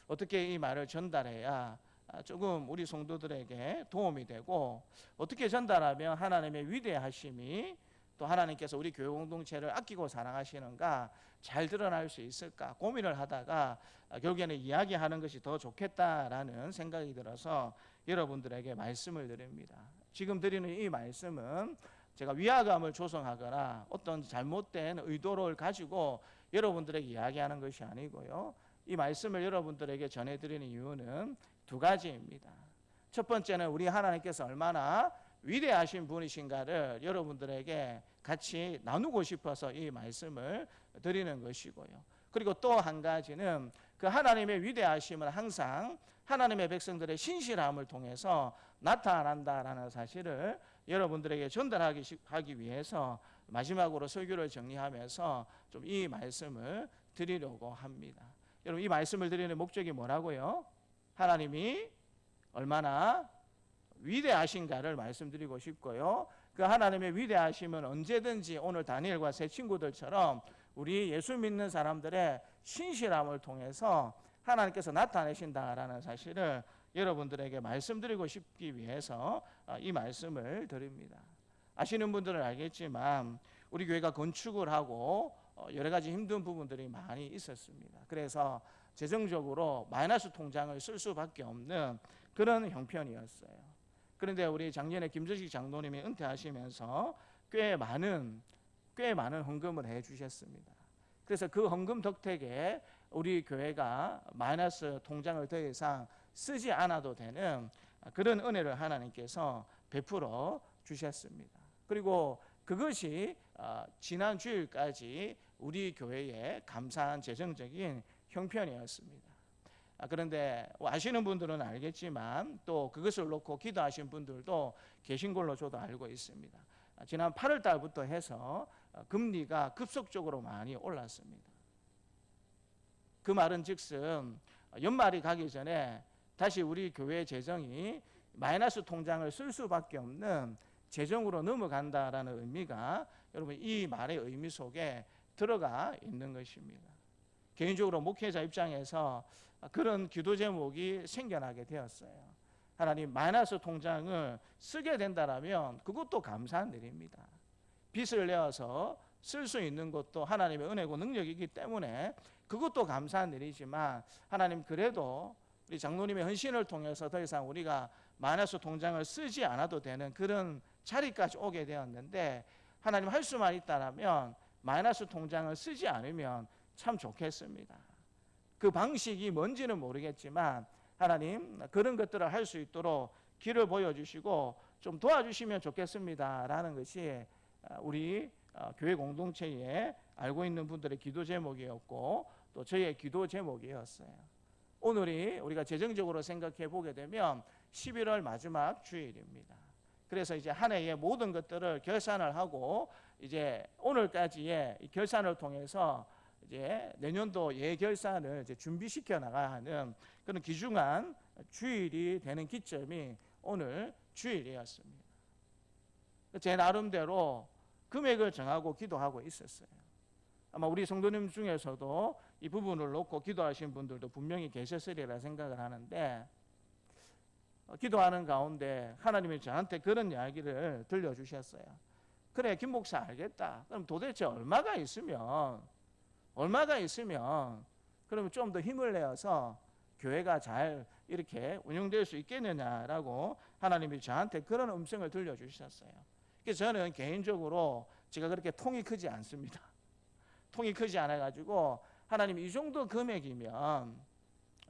어떻게 이 말을 전달해야 조금 우리 성도들에게 도움이 되고 어떻게 전달하면 하나님의 위대하심이 또 하나님께서 우리 교회 공동체를 아끼고 사랑하시는가 잘 드러날 수 있을까 고민을 하다가 결국에는 이야기하는 것이 더 좋겠다라는 생각이 들어서 여러분들에게 말씀을 드립니다. 지금 드리는 이 말씀은 제가 위화감을 조성하거나 어떤 잘못된 의도를 가지고 여러분들에게 이야기하는 것이 아니고요. 이 말씀을 여러분들에게 전해드리는 이유는 두 가지입니다. 첫 번째는 우리 하나님께서 얼마나 위대하신 분이신가를 여러분들에게 같이 나누고 싶어서 이 말씀을 드리는 것이고요. 그리고 또 한 가지는 그 하나님의 위대하심은 항상 하나님의 백성들의 신실함을 통해서 나타난다라는 사실을 여러분들에게 전달하기 위해서 마지막으로 설교를 정리하면서 좀 이 말씀을 드리려고 합니다. 여러분 이 말씀을 드리는 목적이 뭐라고요? 하나님이 얼마나 위대하신가를 말씀드리고 싶고요. 그 하나님의 위대하심은 언제든지 오늘 다니엘과 세 친구들처럼 우리 예수 믿는 사람들의 신실함을 통해서 하나님께서 나타내신다라는 사실을 여러분들에게 말씀드리고 싶기 위해서 이 말씀을 드립니다. 아시는 분들은 알겠지만 우리 교회가 건축을 하고 여러 가지 힘든 부분들이 많이 있었습니다. 그래서 재정적으로 마이너스 통장을 쓸 수밖에 없는 그런 형편이었어요. 그런데 우리 작년에 김저식 장로님이 은퇴하시면서 꽤 많은 헌금을 해주셨습니다. 그래서 그 헌금 덕택에 우리 교회가 마이너스 통장을 더 이상 쓰지 않아도 되는 그런 은혜를 하나님께서 베풀어 주셨습니다. 그리고 그것이 지난 주일까지 우리 교회의 감사한 재정적인 형편이었습니다. 그런데 아시는 분들은 알겠지만 또 그것을 놓고 기도하신 분들도 계신 걸로 저도 알고 있습니다. 지난 8월 달부터 해서 금리가 급속적으로 많이 올랐습니다. 그 말은 즉슨 연말이 가기 전에 다시 우리 교회 재정이 마이너스 통장을 쓸 수밖에 없는 재정으로 넘어간다라는 의미가 여러분 이 말의 의미 속에 들어가 있는 것입니다. 개인적으로 목회자 입장에서 그런 기도 제목이 생겨나게 되었어요. 하나님 마이너스 통장을 쓰게 된다라면 그것도 감사한 일입니다. 빚을 내어서 쓸 수 있는 것도 하나님의 은혜고 능력이기 때문에 그것도 감사한 일이지만 하나님 그래도 우리 장로님의 헌신을 통해서 더 이상 우리가 마이너스 통장을 쓰지 않아도 되는 그런 자리까지 오게 되었는데 하나님 할 수만 있다라면 마이너스 통장을 쓰지 않으면 참 좋겠습니다. 그 방식이 뭔지는 모르겠지만 하나님 그런 것들을 할 수 있도록 길을 보여주시고 좀 도와주시면 좋겠습니다라는 것이 우리 교회 공동체에 알고 있는 분들의 기도 제목이었고 또 저희의 기도 제목이었어요. 오늘이 우리가 재정적으로 생각해 보게 되면 11월 마지막 주일입니다. 그래서 이제 한 해의 모든 것들을 결산을 하고 이제 오늘까지의 결산을 통해서 이제 내년도 예결산을 이제 준비시켜 나가야 하는 그런 귀중한 주일이 되는 기점이 오늘 주일이었습니다. 제 나름대로 금액을 정하고 기도하고 있었어요. 아마 우리 성도님 중에서도 이 부분을 놓고 기도하신 분들도 분명히 계셨으리라 생각을 하는데 기도하는 가운데 하나님이 저한테 그런 이야기를 들려주셨어요. 그래 김 목사 알겠다. 그럼 도대체 얼마가 있으면 그러면 좀 더 힘을 내어서 교회가 잘 이렇게 운영될 수 있겠느냐라고 하나님이 저한테 그런 음성을 들려주셨어요. 그래서 저는 개인적으로 제가 그렇게 통이 크지 않습니다. 통이 크지 않아가지고 하나님 이 정도 금액이면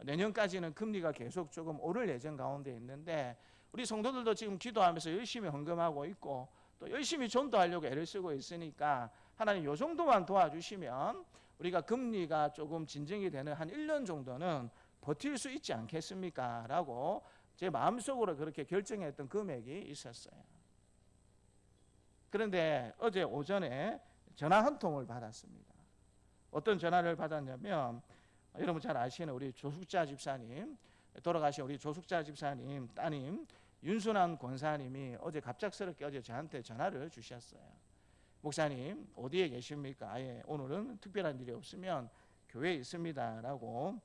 내년까지는 금리가 계속 조금 오를 예정 가운데 있는데 우리 성도들도 지금 기도하면서 열심히 헌금하고 있고 또 열심히 전도하려고 애를 쓰고 있으니까 하나님 이 정도만 도와주시면 우리가 금리가 조금 진정이 되는 한 1년 정도는 버틸 수 있지 않겠습니까? 라고 제 마음속으로 그렇게 결정했던 금액이 있었어요. 그런데 어제 오전에 전화 한 통을 받았습니다. 어떤 전화를 받았냐면 여러분 잘 아시는 우리 조숙자 집사님, 돌아가신 우리 조숙자 집사님 따님 윤순환 권사님이 어제 갑작스럽게 어제 저한테 전화를 주셨어요. 목사님 어디에 계십니까? 아예 오늘은 특별한 일이 없으면 교회에 있습니다 라고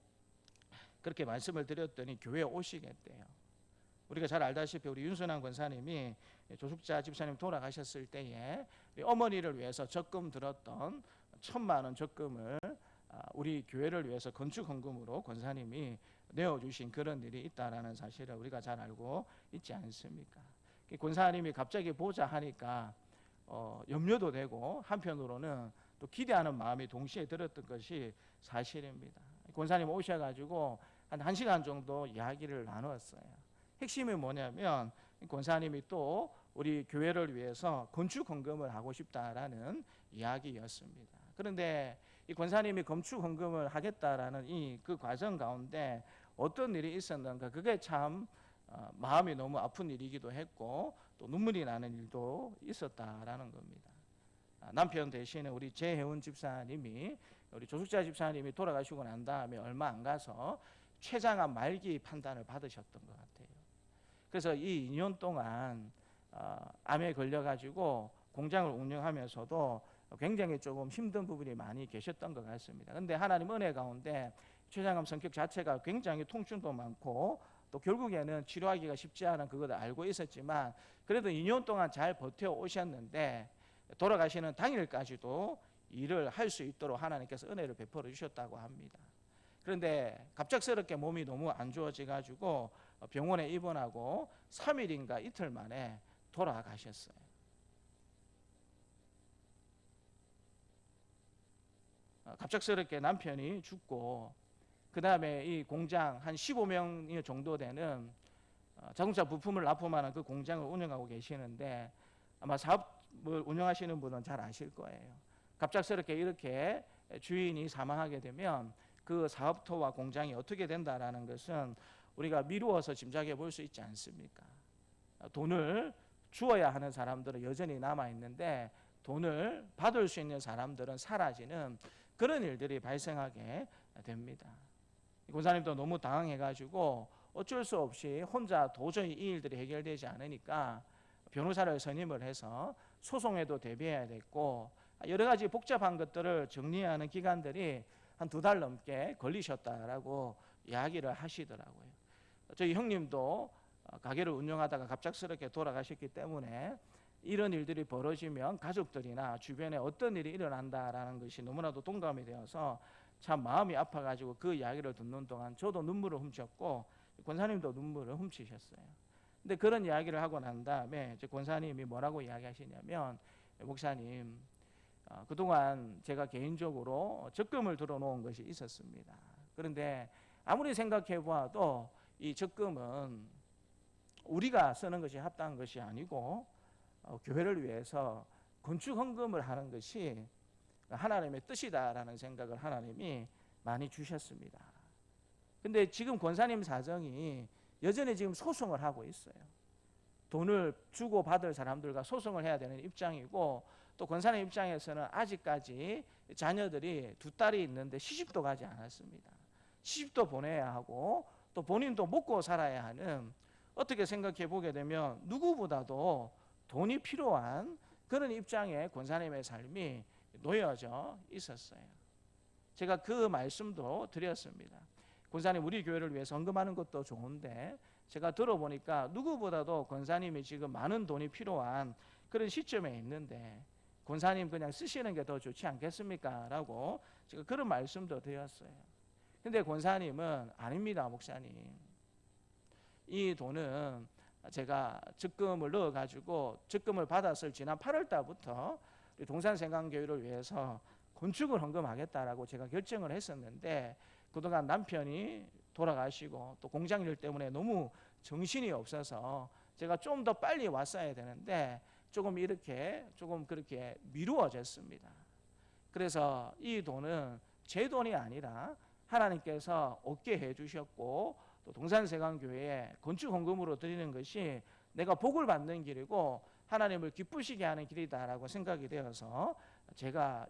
그렇게 말씀을 드렸더니 교회에 오시겠대요. 우리가 잘 알다시피 우리 윤순환 권사님이 조숙자 집사님 돌아가셨을 때에 어머니를 위해서 적금 들었던 1,000만 원 적금을 우리 교회를 위해서 건축 헌금으로 권사님이 내어주신 그런 일이 있다라는 사실을 우리가 잘 알고 있지 않습니까? 권사님이 갑자기 보자 하니까 염려도 되고 한편으로는 또 기대하는 마음이 동시에 들었던 것이 사실입니다. 권사님 오셔가지고 한 1시간 정도 이야기를 나누었어요. 핵심이 뭐냐면 권사님이 또 우리 교회를 위해서 건축 헌금을 하고 싶다라는 이야기였습니다. 그런데 이 권사님이 건축 헌금을 하겠다라는 그 과정 가운데 어떤 일이 있었는가, 그게 참 마음이 너무 아픈 일이기도 했고 또 눈물이 나는 일도 있었다라는 겁니다. 남편 대신에 우리 재혜원 집사님이 우리 조숙자 집사님이 돌아가시고 난 다음에 얼마 안 가서 췌장암 말기 판단을 받으셨던 것 같아요. 그래서 이 2년 동안 암에 걸려가지고 공장을 운영하면서도 굉장히 조금 힘든 부분이 많이 계셨던 것 같습니다. 그런데 하나님 은혜 가운데 췌장암 성격 자체가 굉장히 통증도 많고 또 결국에는 치료하기가 쉽지 않은 그것을 알고 있었지만 그래도 2년 동안 잘 버텨 오셨는데 돌아가시는 당일까지도 일을 할 수 있도록 하나님께서 은혜를 베풀어 주셨다고 합니다. 그런데 갑작스럽게 몸이 너무 안 좋아져가지고 병원에 입원하고 3일인가 이틀 만에 돌아가셨어요. 갑작스럽게 남편이 죽고 그 다음에 이 공장 한 15명 정도 되는 자동차 부품을 납품하는 그 공장을 운영하고 계시는데 아마 사업을 운영하시는 분은 잘 아실 거예요. 갑작스럽게 이렇게 주인이 사망하게 되면 그 사업토와 공장이 어떻게 된다라는 것은 우리가 미루어서 짐작해 볼 수 있지 않습니까? 돈을 주어야 하는 사람들은 여전히 남아 있는데 돈을 받을 수 있는 사람들은 사라지는 그런 일들이 발생하게 됩니다. 권사님도 너무 당황해가지고 어쩔 수 없이 혼자 도저히 이 일들이 해결되지 않으니까 변호사를 선임을 해서 소송에도 대비해야 됐고 여러 가지 복잡한 것들을 정리하는 기간들이 한 2달 넘게 걸리셨다라고 이야기를 하시더라고요. 저희 형님도 가게를 운영하다가 갑작스럽게 돌아가셨기 때문에 이런 일들이 벌어지면 가족들이나 주변에 어떤 일이 일어난다라는 것이 너무나도 동감이 되어서 참 마음이 아파가지고 그 이야기를 듣는 동안 저도 눈물을 훔쳤고 권사님도 눈물을 훔치셨어요. 근데 그런 이야기를 하고 난 다음에 권사님이 뭐라고 이야기하시냐면 목사님 그동안 제가 개인적으로 적금을 들어놓은 것이 있었습니다. 그런데 아무리 생각해 보아도 이 적금은 우리가 쓰는 것이 합당한 것이 아니고 교회를 위해서 건축 헌금을 하는 것이 하나님의 뜻이다라는 생각을 하나님이 많이 주셨습니다. 근데 지금 권사님 사정이 여전히 지금 소송을 하고 있어요. 돈을 주고 받을 사람들과 소송을 해야 되는 입장이고 또 권사님 입장에서는 아직까지 자녀들이 2딸이 있는데 시집도 가지 않았습니다. 시집도 보내야 하고 또 본인도 먹고 살아야 하는, 어떻게 생각해 보게 되면 누구보다도 돈이 필요한 그런 입장에 권사님의 삶이 놓여져 있었어요. 제가 그 말씀도 드렸습니다. 권사님 우리 교회를 위해서 헌금하는 것도 좋은데 제가 들어보니까 누구보다도 권사님이 지금 많은 돈이 필요한 그런 시점에 있는데 권사님 그냥 쓰시는 게 더 좋지 않겠습니까? 라고 제가 그런 말씀도 드렸어요. 근데 권사님은 아닙니다, 목사님. 이 돈은 제가 적금을 넣어가지고 적금을 받았을 지난 8월 달부터 동산생강교회를 위해서 건축을 헌금하겠다라고 제가 결정을 했었는데, 그동안 남편이 돌아가시고 또 공장 일 때문에 너무 정신이 없어서 제가 좀 더 빨리 왔어야 되는데 조금 그렇게 미루어졌습니다. 그래서 이 돈은 제 돈이 아니라 하나님께서 얻게 해주셨고, 또 동산세강교회에 건축헌금으로 드리는 것이 내가 복을 받는 길이고 하나님을 기쁘시게 하는 길이다라고 생각이 되어서 제가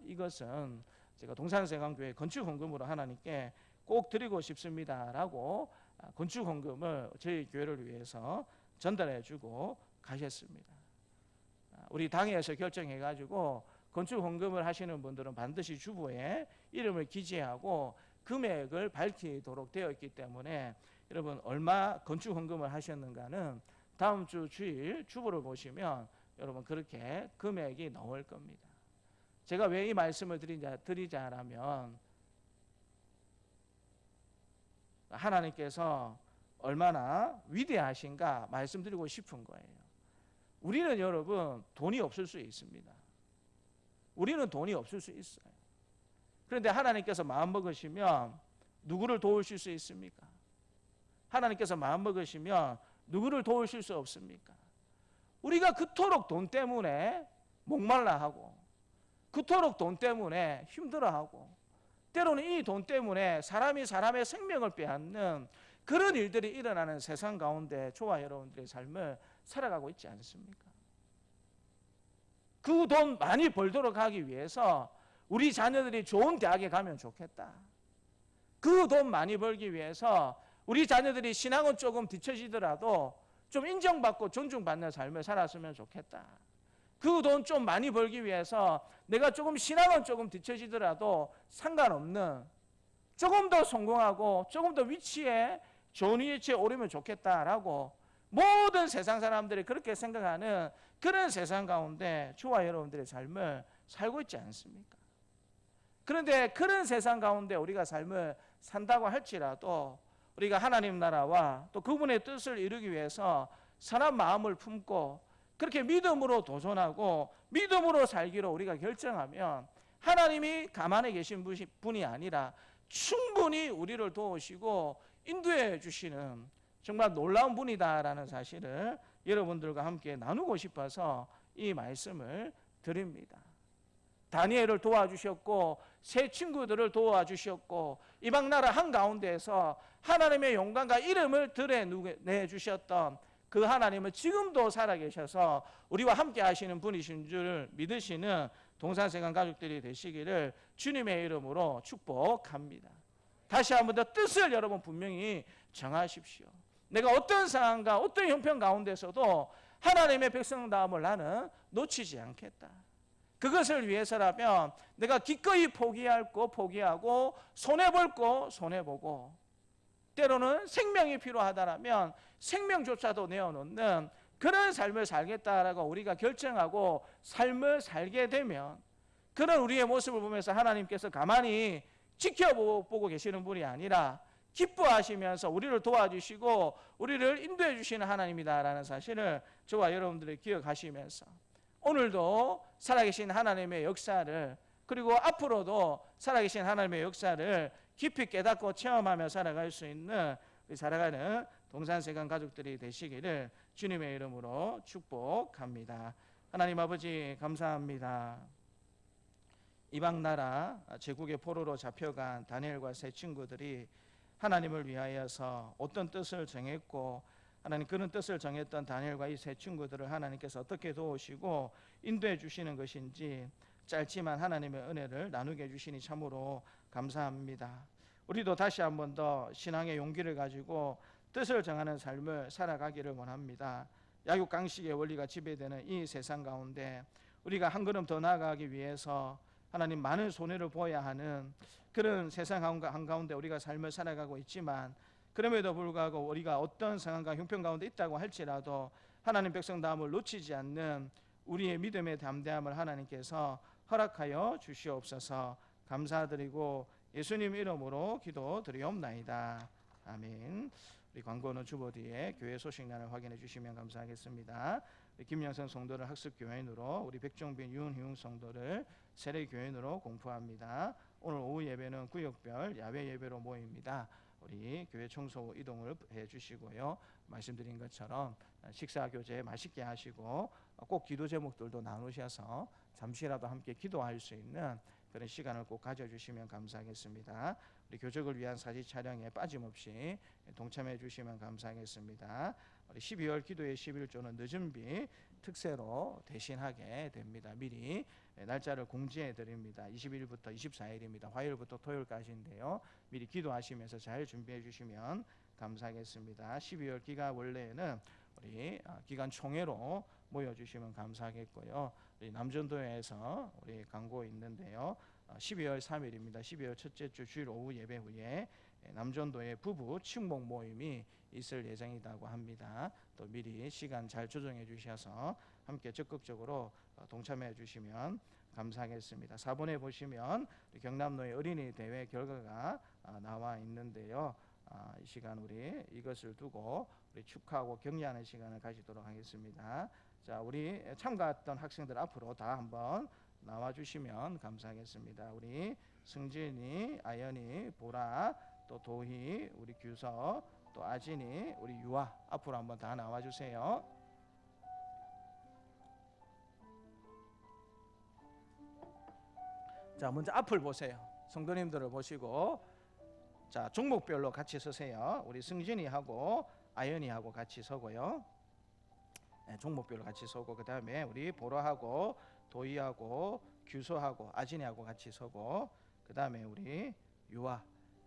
동산세강교회 건축헌금으로 하나님께 꼭 드리고 싶습니다라고 건축헌금을 저희 교회를 위해서 전달해주고 가셨습니다. 우리 당에서 결정해가지고 건축헌금을 하시는 분들은 반드시 주보에 이름을 기재하고 금액을 밝히도록 되어 있기 때문에, 여러분 얼마 건축헌금을 하셨는가는 다음 주 주일 주보를 보시면 여러분 그렇게 금액이 나올 겁니다. 제가 왜 이 말씀을 드리자라면, 하나님께서 얼마나 위대하신가 말씀드리고 싶은 거예요. 우리는 여러분 돈이 없을 수 있습니다. 우리는 돈이 없을 수 있어요. 그런데 하나님께서 마음먹으시면 누구를 도우실 수 있습니까? 하나님께서 마음먹으시면 누구를 도우실 수 없습니까? 우리가 그토록 돈 때문에 목말라하고, 그토록 돈 때문에 힘들어하고, 때로는 이 돈 때문에 사람이 사람의 생명을 빼앗는 그런 일들이 일어나는 세상 가운데 저와 여러분들의 삶을 살아가고 있지 않습니까? 그 돈 많이 벌도록 하기 위해서 우리 자녀들이 좋은 대학에 가면 좋겠다. 그 돈 많이 벌기 위해서 우리 자녀들이 신앙은 조금 뒤처지더라도 좀 인정받고 존중받는 삶을 살았으면 좋겠다. 그 돈 좀 많이 벌기 위해서 내가 조금 신앙은 조금 뒤처지더라도 상관없는, 조금 더 성공하고 조금 더 좋은 위치에 오르면 좋겠다라고 모든 세상 사람들이 그렇게 생각하는 그런 세상 가운데 저와 여러분들의 삶을 살고 있지 않습니까? 그런데 그런 세상 가운데 우리가 삶을 산다고 할지라도 우리가 하나님 나라와 또 그분의 뜻을 이루기 위해서 선한 마음을 품고 그렇게 믿음으로 도전하고 믿음으로 살기로 우리가 결정하면, 하나님이 가만히 계신 분이 아니라 충분히 우리를 도우시고 인도해 주시는 정말 놀라운 분이다라는 사실을 여러분들과 함께 나누고 싶어서 이 말씀을 드립니다. 다니엘을 도와주셨고 세 친구들을 도와주셨고 이방 나라 한가운데에서 하나님의 영광과 이름을 드러내주셨던 그 하나님은 지금도 살아계셔서 우리와 함께 하시는 분이신 줄 믿으시는 동산세강 가족들이 되시기를 주님의 이름으로 축복합니다. 다시 한번 더 뜻을 여러분 분명히 정하십시오. 내가 어떤 상황과 어떤 형편 가운데서도 하나님의 백성다움을 나는 놓치지 않겠다. 그것을 위해서라면 내가 기꺼이 포기할 거 포기하고 손해볼 거 손해보고, 때로는 생명이 필요하다라면 생명조차도 내어놓는 그런 삶을 살겠다라고 우리가 결정하고 삶을 살게 되면, 그런 우리의 모습을 보면서 하나님께서 가만히 지켜보고 계시는 분이 아니라 기뻐하시면서 우리를 도와주시고 우리를 인도해 주시는 하나님이다라는 사실을 저와 여러분들이 기억하시면서 오늘도 살아계신 하나님의 역사를, 그리고 앞으로도 살아계신 하나님의 역사를 깊이 깨닫고 체험하며 살아갈 수 있는 우리 살아가는 동산세강 가족들이 되시기를 주님의 이름으로 축복합니다. 하나님 아버지 감사합니다. 이방 나라 제국의 포로로 잡혀간 다니엘과 세 친구들이 하나님을 위하여서 어떤 뜻을 정했고, 하나님 그런 뜻을 정했던 다니엘과 이 세 친구들을 하나님께서 어떻게 도우시고 인도해 주시는 것인지 짧지만 하나님의 은혜를 나누게 해주시니 참으로 감사합니다. 우리도 다시 한 번 더 신앙의 용기를 가지고 뜻을 정하는 삶을 살아가기를 원합니다. 약육강식의 원리가 지배되는 이 세상 가운데 우리가 한 걸음 더 나아가기 위해서 하나님 많은 손해를 보아야 하는 그런 세상 한가운데 우리가 삶을 살아가고 있지만, 그럼에도 불구하고 우리가 어떤 상황과 형편 가운데 있다고 할지라도 하나님 백성다움을 놓치지 않는 우리의 믿음의 담대함을 하나님께서 허락하여 주시옵소서. 감사드리고 예수님 이름으로 기도드리옵나이다. 아멘. 우리 광고는 주보 뒤에 교회 소식란을 확인해 주시면 감사하겠습니다. 우리 김영선 성도를 학습 교인으로, 우리 백종빈 윤희웅 성도를 세례 교인으로 공포합니다. 오늘 오후 예배는 구역별 야외 예배로 모입니다. 우리 교회 청소 이동을 해 주시고요. 말씀드린 것처럼 식사 교제 맛있게 하시고 꼭 기도 제목들도 나누셔서 잠시라도 함께 기도할 수 있는 그런 시간을 꼭 가져주시면 감사하겠습니다. 우리 교적을 위한 사진 촬영에 빠짐없이 동참해 주시면 감사하겠습니다. 우리 12월 기도의 11조는 늦은비 특세로 대신하게 됩니다. 미리 날짜를 공지해 드립니다. 20일부터 24일입니다. 화요일부터 토요일까지인데요. 미리 기도하시면서 잘 준비해 주시면 감사하겠습니다. 12월 기가 원래는 우리 기간 총회로 모여주시면 감사하겠고요. 우리 남전도에서 우리 광고 있는데요. 12월 3일입니다. 12월 첫째 주 주일 오후 예배 후에 남전도의 부부 친목 모임이 있을 예정이라고 합니다. 또 미리 시간 잘 조정해 주셔서 함께 적극적으로 동참해 주시면 감사하겠습니다. 4번에 보시면 경남도의 어린이 대회 결과가 나와 있는데요. 이 시간 우리 이것을 두고 우리 축하하고 격려하는 시간을 가지도록 하겠습니다. 자, 우리 참가했던 학생들 앞으로 다 한번 나와주시면 감사하겠습니다. 우리 승진이, 아연이, 보라, 또 도희, 우리 규서, 또 아진이, 우리 유아 앞으로 한번 다 나와주세요. 자, 먼저 앞을 보세요. 성도님들을 보시고, 자, 종목별로 같이 서세요. 우리 승진이하고 아연이하고 같이 서고요. 네, 종목별로 같이 서고, 그 다음에 우리 보라하고 도희하고 규소하고 아진이하고 같이 서고, 그 다음에 우리 유아.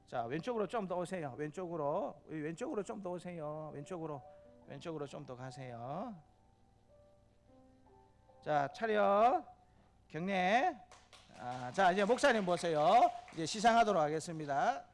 자, 왼쪽으로 좀 더 오세요. 왼쪽으로 좀 더 오세요. 왼쪽으로 좀 더 가세요. 자, 차렷 경례. 자, 이제 목사님 보세요. 이제 시상하도록 하겠습니다.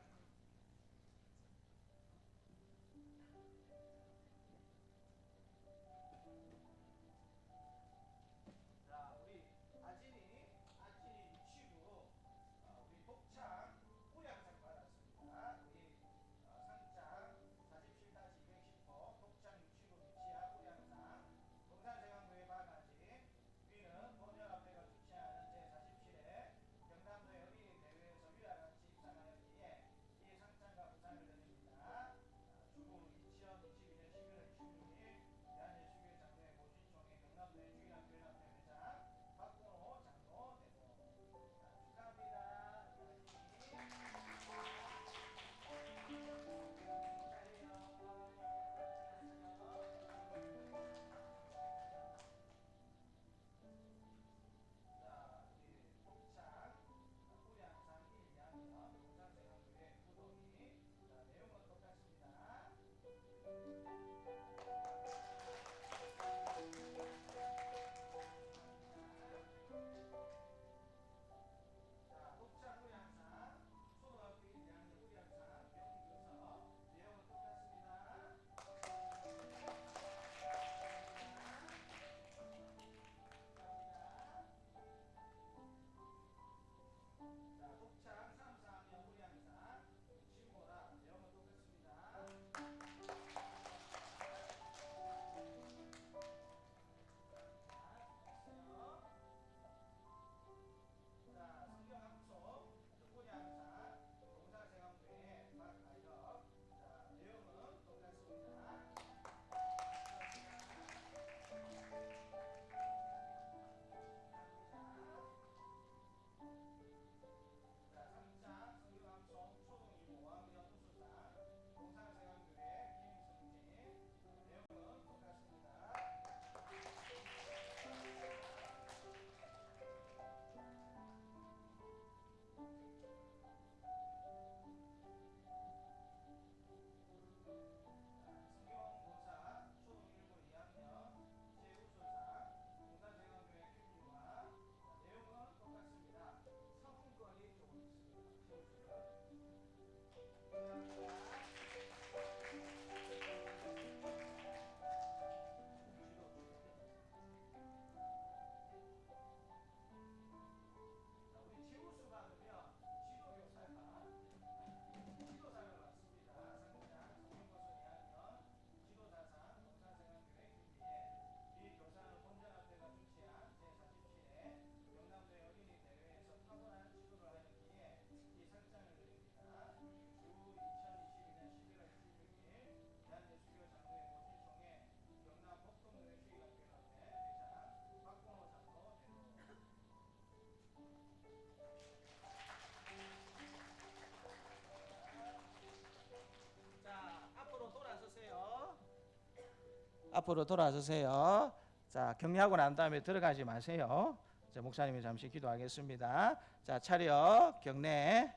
앞으로 돌아서세요. 자, 격려하고 난 다음에 들어가지 마세요. 자, 목사님이 잠시 기도하겠습니다. 자, 차렷 경례.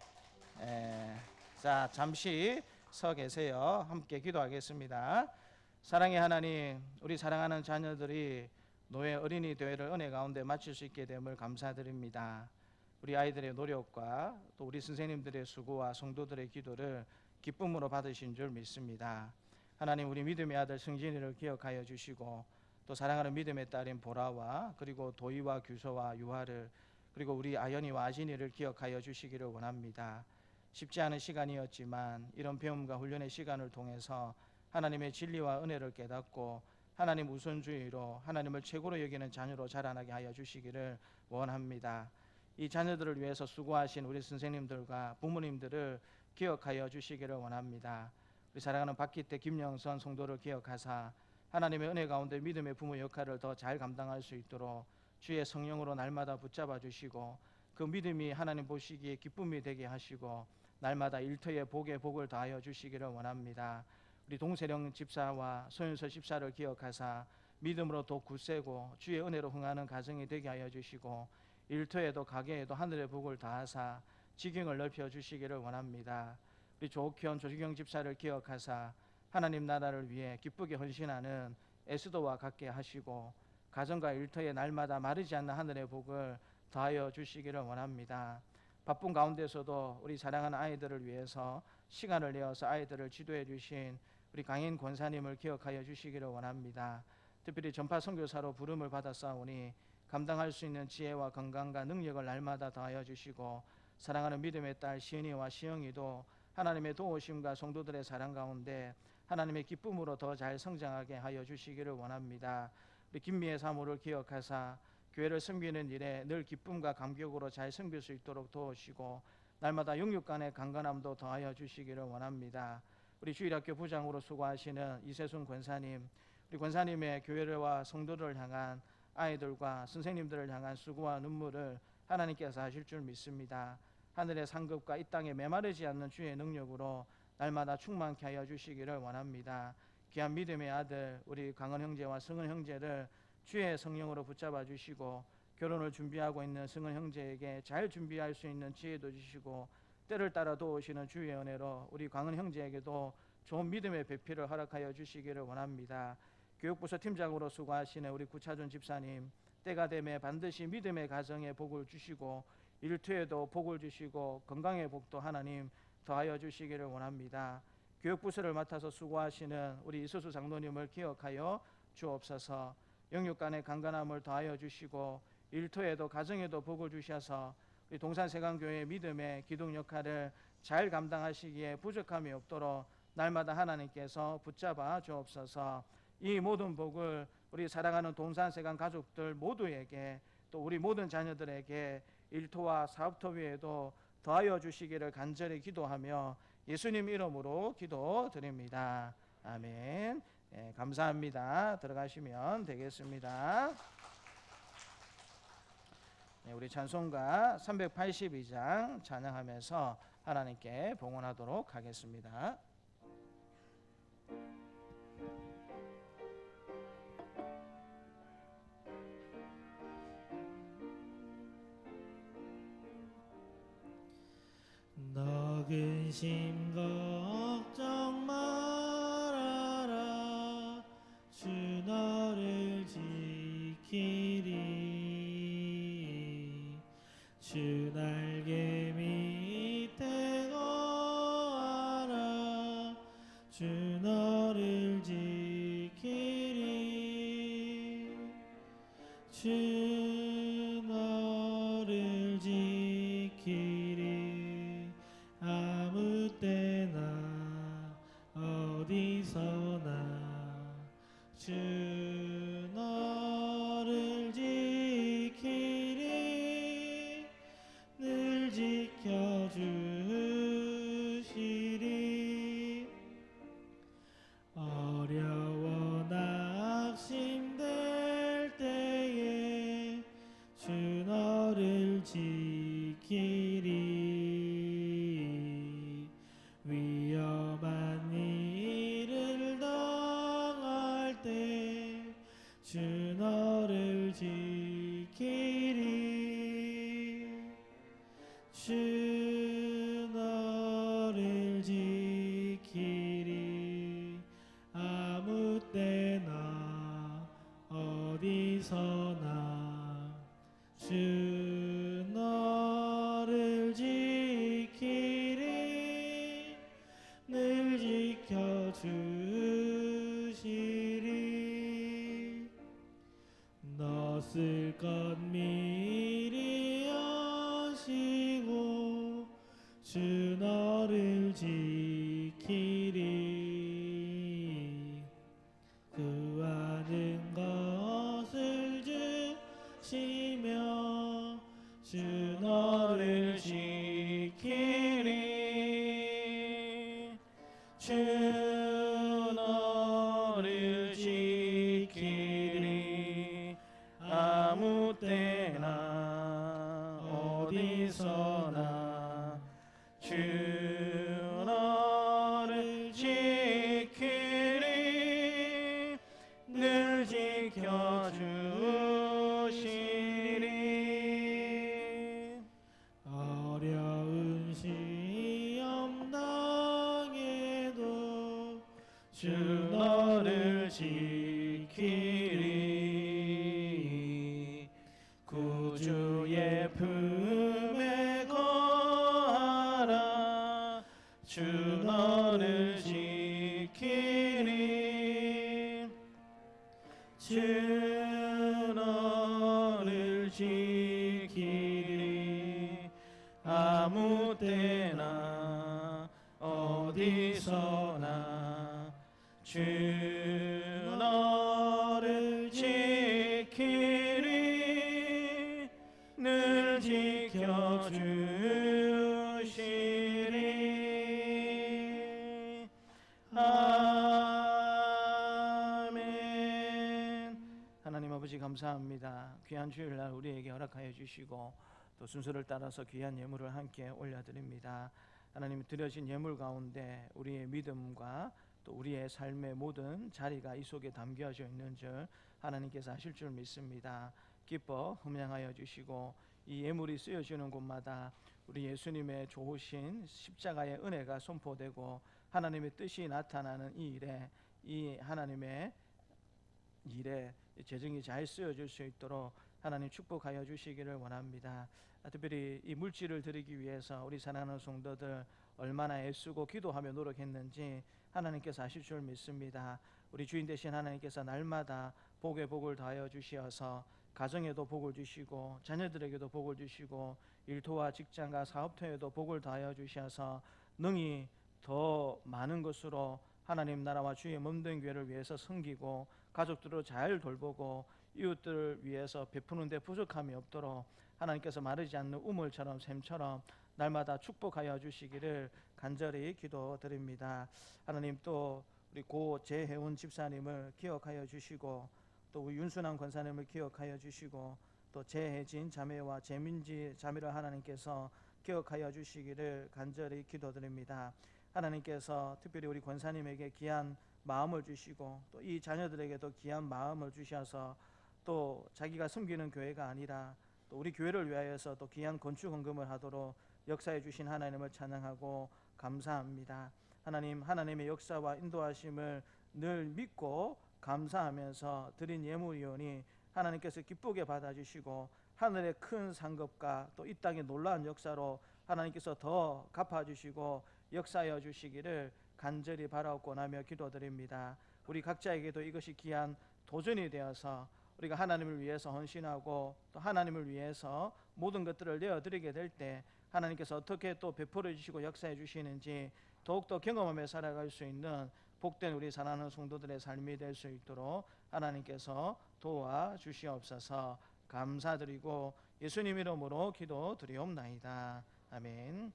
자, 잠시 서 계세요. 함께 기도하겠습니다. 사랑의 하나님, 우리 사랑하는 자녀들이 노예 어린이 대회를 은혜 가운데 마칠 수 있게 됨을 감사드립니다. 우리 아이들의 노력과 또 우리 선생님들의 수고와 성도들의 기도를 기쁨으로 받으신 줄 믿습니다. 하나님, 우리 믿음의 아들 승진이를 기억하여 주시고 또 사랑하는 믿음의 딸인 보라와 그리고 도희와 규서와 유아를 그리고 우리 아연이와 아진이를 기억하여 주시기를 원합니다. 쉽지 않은 시간이었지만 이런 배움과 훈련의 시간을 통해서 하나님의 진리와 은혜를 깨닫고 하나님 우선주의로 하나님을 최고로 여기는 자녀로 자라나게 하여 주시기를 원합니다. 이 자녀들을 위해서 수고하신 우리 선생님들과 부모님들을 기억하여 주시기를 원합니다. 우리 사랑하는 박기태 김영선 성도를 기억하사 하나님의 은혜 가운데 믿음의 부모 역할을 더 잘 감당할 수 있도록 주의 성령으로 날마다 붙잡아 주시고 그 믿음이 하나님 보시기에 기쁨이 되게 하시고 날마다 일터에 복에 복을 다하여 주시기를 원합니다. 우리 동세령 집사와 소윤서 집사를 기억하사 믿음으로 더 굳세고 주의 은혜로 흥하는 가정이 되게 하여 주시고 일터에도 가게에도 하늘의 복을 다하사 지경을 넓혀 주시기를 원합니다. 우리 조옥현 조주경 집사를 기억하사 하나님 나라를 위해 기쁘게 헌신하는 에스더와 같게 하시고 가정과 일터에 날마다 마르지 않는 하늘의 복을 더하여 주시기를 원합니다. 바쁜 가운데서도 우리 사랑하는 아이들을 위해서 시간을 내어서 아이들을 지도해 주신 우리 강인 권사님을 기억하여 주시기를 원합니다. 특별히 전파 선교사로 부름을 받았사오니 감당할 수 있는 지혜와 건강과 능력을 날마다 더하여 주시고 사랑하는 믿음의 딸 시은이와 시영이도 하나님의 도우심과 성도들의 사랑 가운데 하나님의 기쁨으로 더 잘 성장하게 하여 주시기를 원합니다. 우리 김미애 사모를 기억하사 교회를 섬기는 일에 늘 기쁨과 감격으로 잘 섬길 수 있도록 도우시고 날마다 영육 간의 강건함도 더하여 주시기를 원합니다. 우리 주일학교 부장으로 수고하시는 이세순 권사님, 우리 권사님의 교회와 성도를 향한 아이들과 선생님들을 향한 수고와 눈물을 하나님께서 하실 줄 믿습니다. 하늘의 상급과 이 땅에 메마르지 않는 주의 능력으로 날마다 충만케 하여 주시기를 원합니다. 귀한 믿음의 아들 우리 강은 형제와 승은 형제를 주의 성령으로 붙잡아 주시고 결혼을 준비하고 있는 승은 형제에게 잘 준비할 수 있는 지혜도 주시고 때를 따라 도우시는 주의 은혜로 우리 강은 형제에게도 좋은 믿음의 배필을 허락하여 주시기를 원합니다. 교육부서 팀장으로 수고하시는 우리 구차준 집사님, 때가 되매 반드시 믿음의 가정에 복을 주시고 일터에도 복을 주시고 건강의 복도 하나님 더하여 주시기를 원합니다. 교육부서를 맡아서 수고하시는 우리 이수수 장로님을 기억하여 주옵소서. 영육 간의 강건함을 더하여 주시고 일터에도 가정에도 복을 주셔서 우리 동산세강교회의 믿음의 기둥 역할을 잘 감당하시기에 부족함이 없도록 날마다 하나님께서 붙잡아 주옵소서. 이 모든 복을 우리 사랑하는 동산세강 가족들 모두에게 또 우리 모든 자녀들에게 일터와 사업터 위에도 더하여 주시기를 간절히 기도하며 예수님 이름으로 기도드립니다. 아멘. 네, 감사합니다. 들어가시면 되겠습니다. 네, 우리 찬송가 382장 찬양하면서 하나님께 봉헌하도록 하겠습니다.
너 근심 걱정 말아라 주 너를 지키리 주 날개 밑에 거하라 주 너를 지키리 주 너를 지키리 아무 때나 어디서나 주 너를 지키리 늘 지켜주시리 어려워 낙심될 때에 주 너를 지키리 늘 지켜주시리 낯을 것 미리 아시고 주 너를 지키리 구하는 것을 주시며 주 너를 지키리 주 너를 지키리 아무 때나 어디서나 주 너를 지키리 늘 지켜주시리 어려운 시험 당해도 주 너를 지키리 구주의 품에 거하라 주 너를 지키리 주 너를 지키리 아무 때나 어디서나 주 너를 지키리 늘 지켜주시리 아멘. 하나님 아버지 감사합니다. 귀한 주일날 우리에게 허락하여 주시고 또 순서를 따라서 귀한 예물을 함께 올려드립니다. 하나님 드려진 예물 가운데 우리의 믿음과 또 우리의 삶의 모든 자리가 이 속에 담겨져 있는 줄 하나님께서 아실 줄 믿습니다. 기뻐 흠양하여 주시고 이 예물이 쓰여지는 곳마다 우리 예수님의 좋으신 십자가의 은혜가 선포되고 하나님의 뜻이 나타나는 이 일에 이 하나님의 일에 재정이 잘 쓰여질 수 있도록 하나님 축복하여 주시기를 원합니다. 특별히 이 물질을 드리기 위해서 우리 사랑하는 성도들 얼마나 애쓰고 기도하며 노력했는지 하나님께서 아실 줄 믿습니다. 우리 주인 되신 하나님께서 날마다 복에 복을 더하여 주시어서 가정에도 복을 주시고 자녀들에게도 복을 주시고 일터와 직장과 사업터에도 복을 더하여 주셔서 능히 더 많은 것으로 하나님 나라와 주의 몸된 교회를 위해서 섬기고 가족들을 잘 돌보고 이웃들을 위해서 베푸는 데 부족함이 없도록 하나님께서 마르지 않는 우물처럼 샘처럼 날마다 축복하여 주시기를 간절히 기도드립니다. 하나님 또 우리 고 재혜원 집사님을 기억하여 주시고 또 우리 윤순환 권사님을 기억하여 주시고 또 재혜진 자매와 재민지 자매를 하나님께서 기억하여 주시기를 간절히 기도드립니다. 하나님께서 특별히 우리 권사님에게 귀한 마음을 주시고 또 이 자녀들에게도 귀한 마음을 주셔서 또 자기가 섬기는 교회가 아니라 또 우리 교회를 위하여서 또 귀한 건축 헌금을 하도록 역사해 주신 하나님을 찬양하고 감사합니다. 하나님, 하나님의 역사와 인도하심을 늘 믿고 감사하면서 드린 예물이오니 하나님께서 기쁘게 받아주시고 하늘의 큰 상급과 또 이 땅의 놀라운 역사로 하나님께서 더 갚아주시고 역사하여 주시기를 간절히 바라옵고나며 기도드립니다. 우리 각자에게도 이것이 귀한 도전이 되어서 우리가 하나님을 위해서 헌신하고 또 하나님을 위해서 모든 것들을 내어드리게 될 때 하나님께서 어떻게 또 베풀어 주시고 역사해 주시는지 더욱더 경험하며 살아갈 수 있는 복된 우리 사랑하는 성도들의 삶이 될 수 있도록 하나님께서 도와주시옵소서. 감사드리고 예수님 이름으로 기도드리옵나이다. 아멘.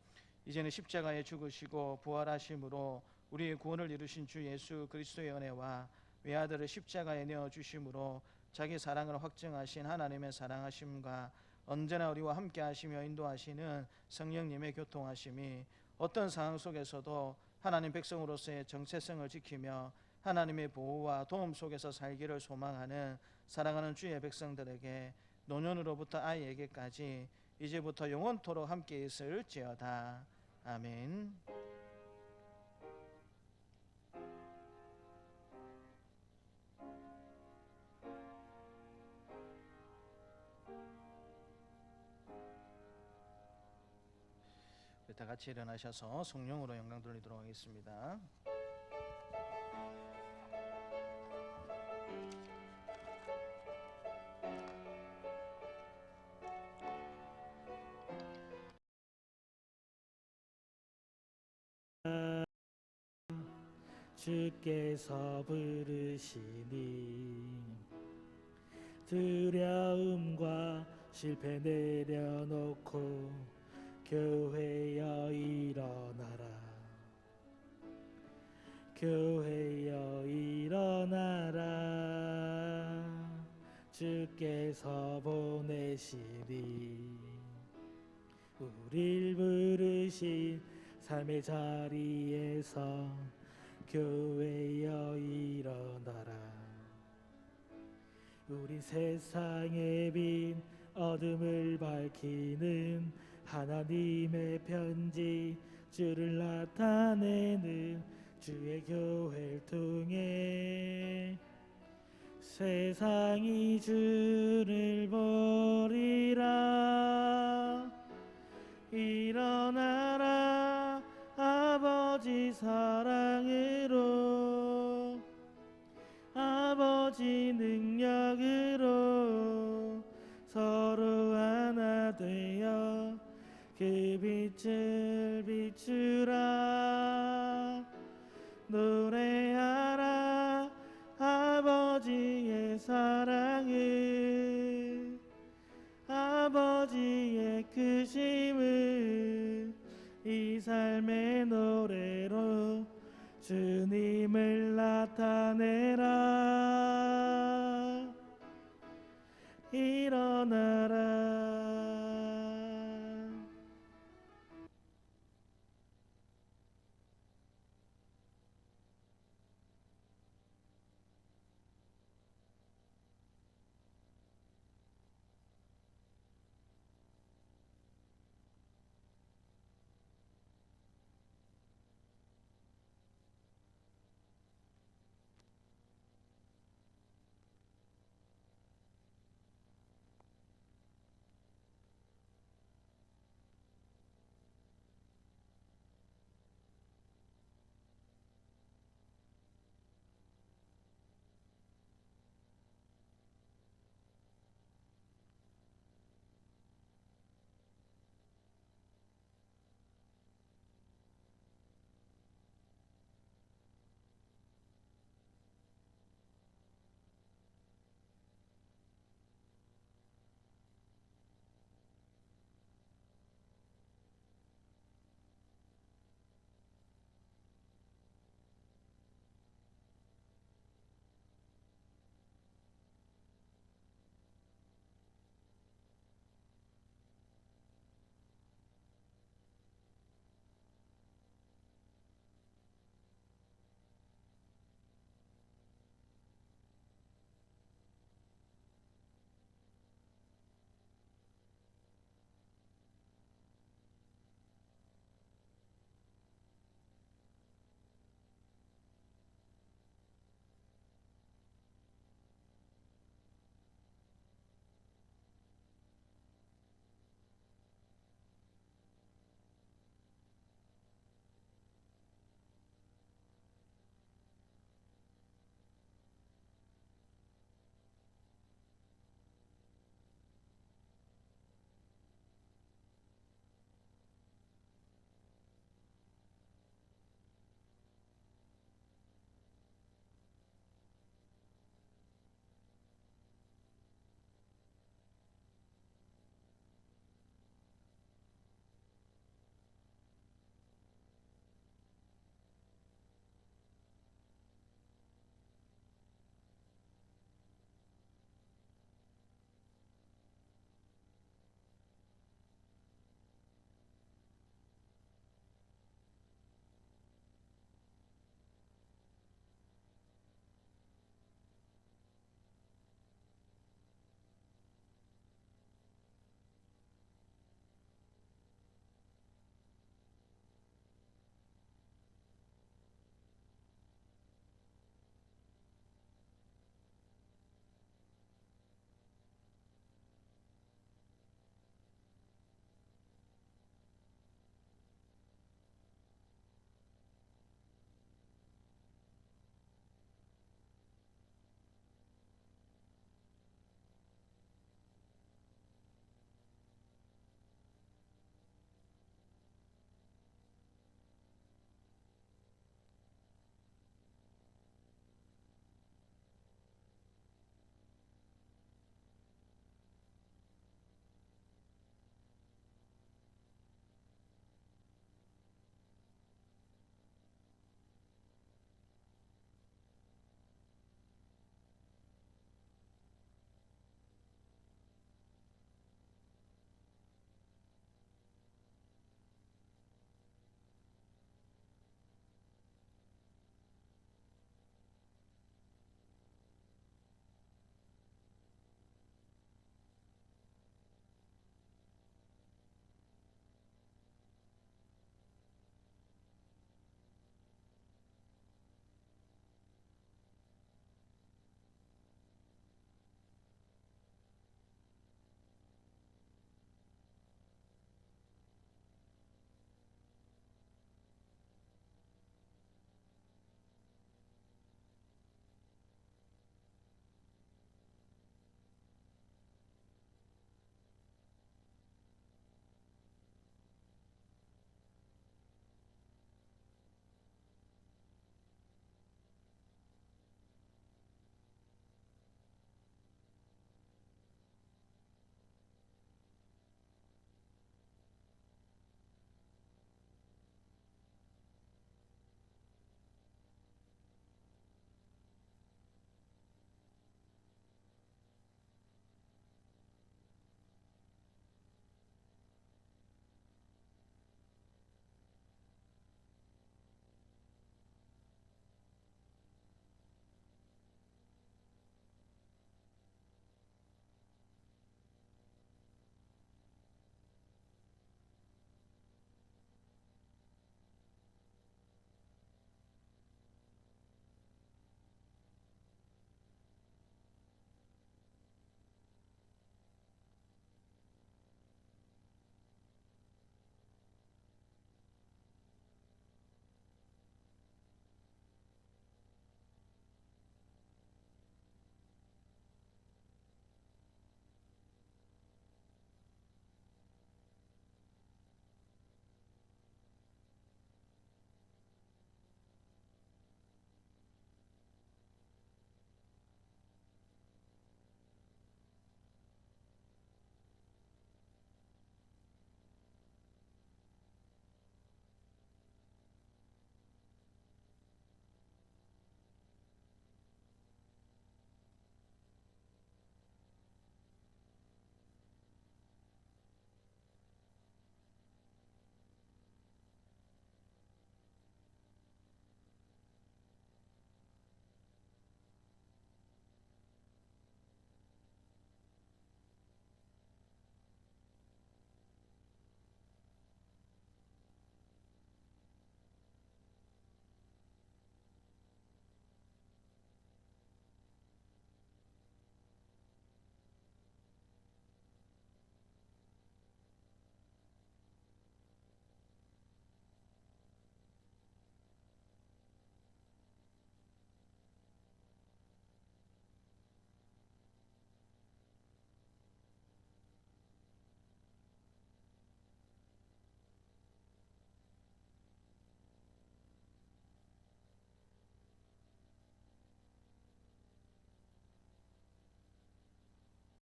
이제는 십자가에 죽으시고 부활하심으로 우리의 구원을 이루신 주 예수 그리스도의 은혜와 외아들을 십자가에 내어주심으로 자기 사랑을 확증하신 하나님의 사랑하심과 언제나 우리와 함께 하시며 인도하시는 성령님의 교통하심이 어떤 상황 속에서도 하나님 백성으로서의 정체성을 지키며 하나님의 보호와 도움 속에서 살기를 소망하는 사랑하는 주의 백성들에게 노년으로부터 아이에게까지 이제부터 영원토록 함께 있을지어다. 아멘. 다 같이 일어나셔서 성령으로 영광 돌리도록 하겠습니다.
주께서 부르시니 두려움과 실패 내려놓고 교회여 일어나라. 교회여 일어나라. 주께서 보내시니 우릴 부르신 삶의 자리에서 교회여 일어나라. 우린 세상의 빛 어둠을 밝히는 하나님의 편지, 주를 나타내는 주의 교회를 통해 세상이 주를 버리라. 일어나라. 아버지 사랑으로, 아버지 능력으로 서로 하나 되어 그 빛을 비추라. 노래하라 아버지의 사랑을, 아버지의 크심을 이 삶의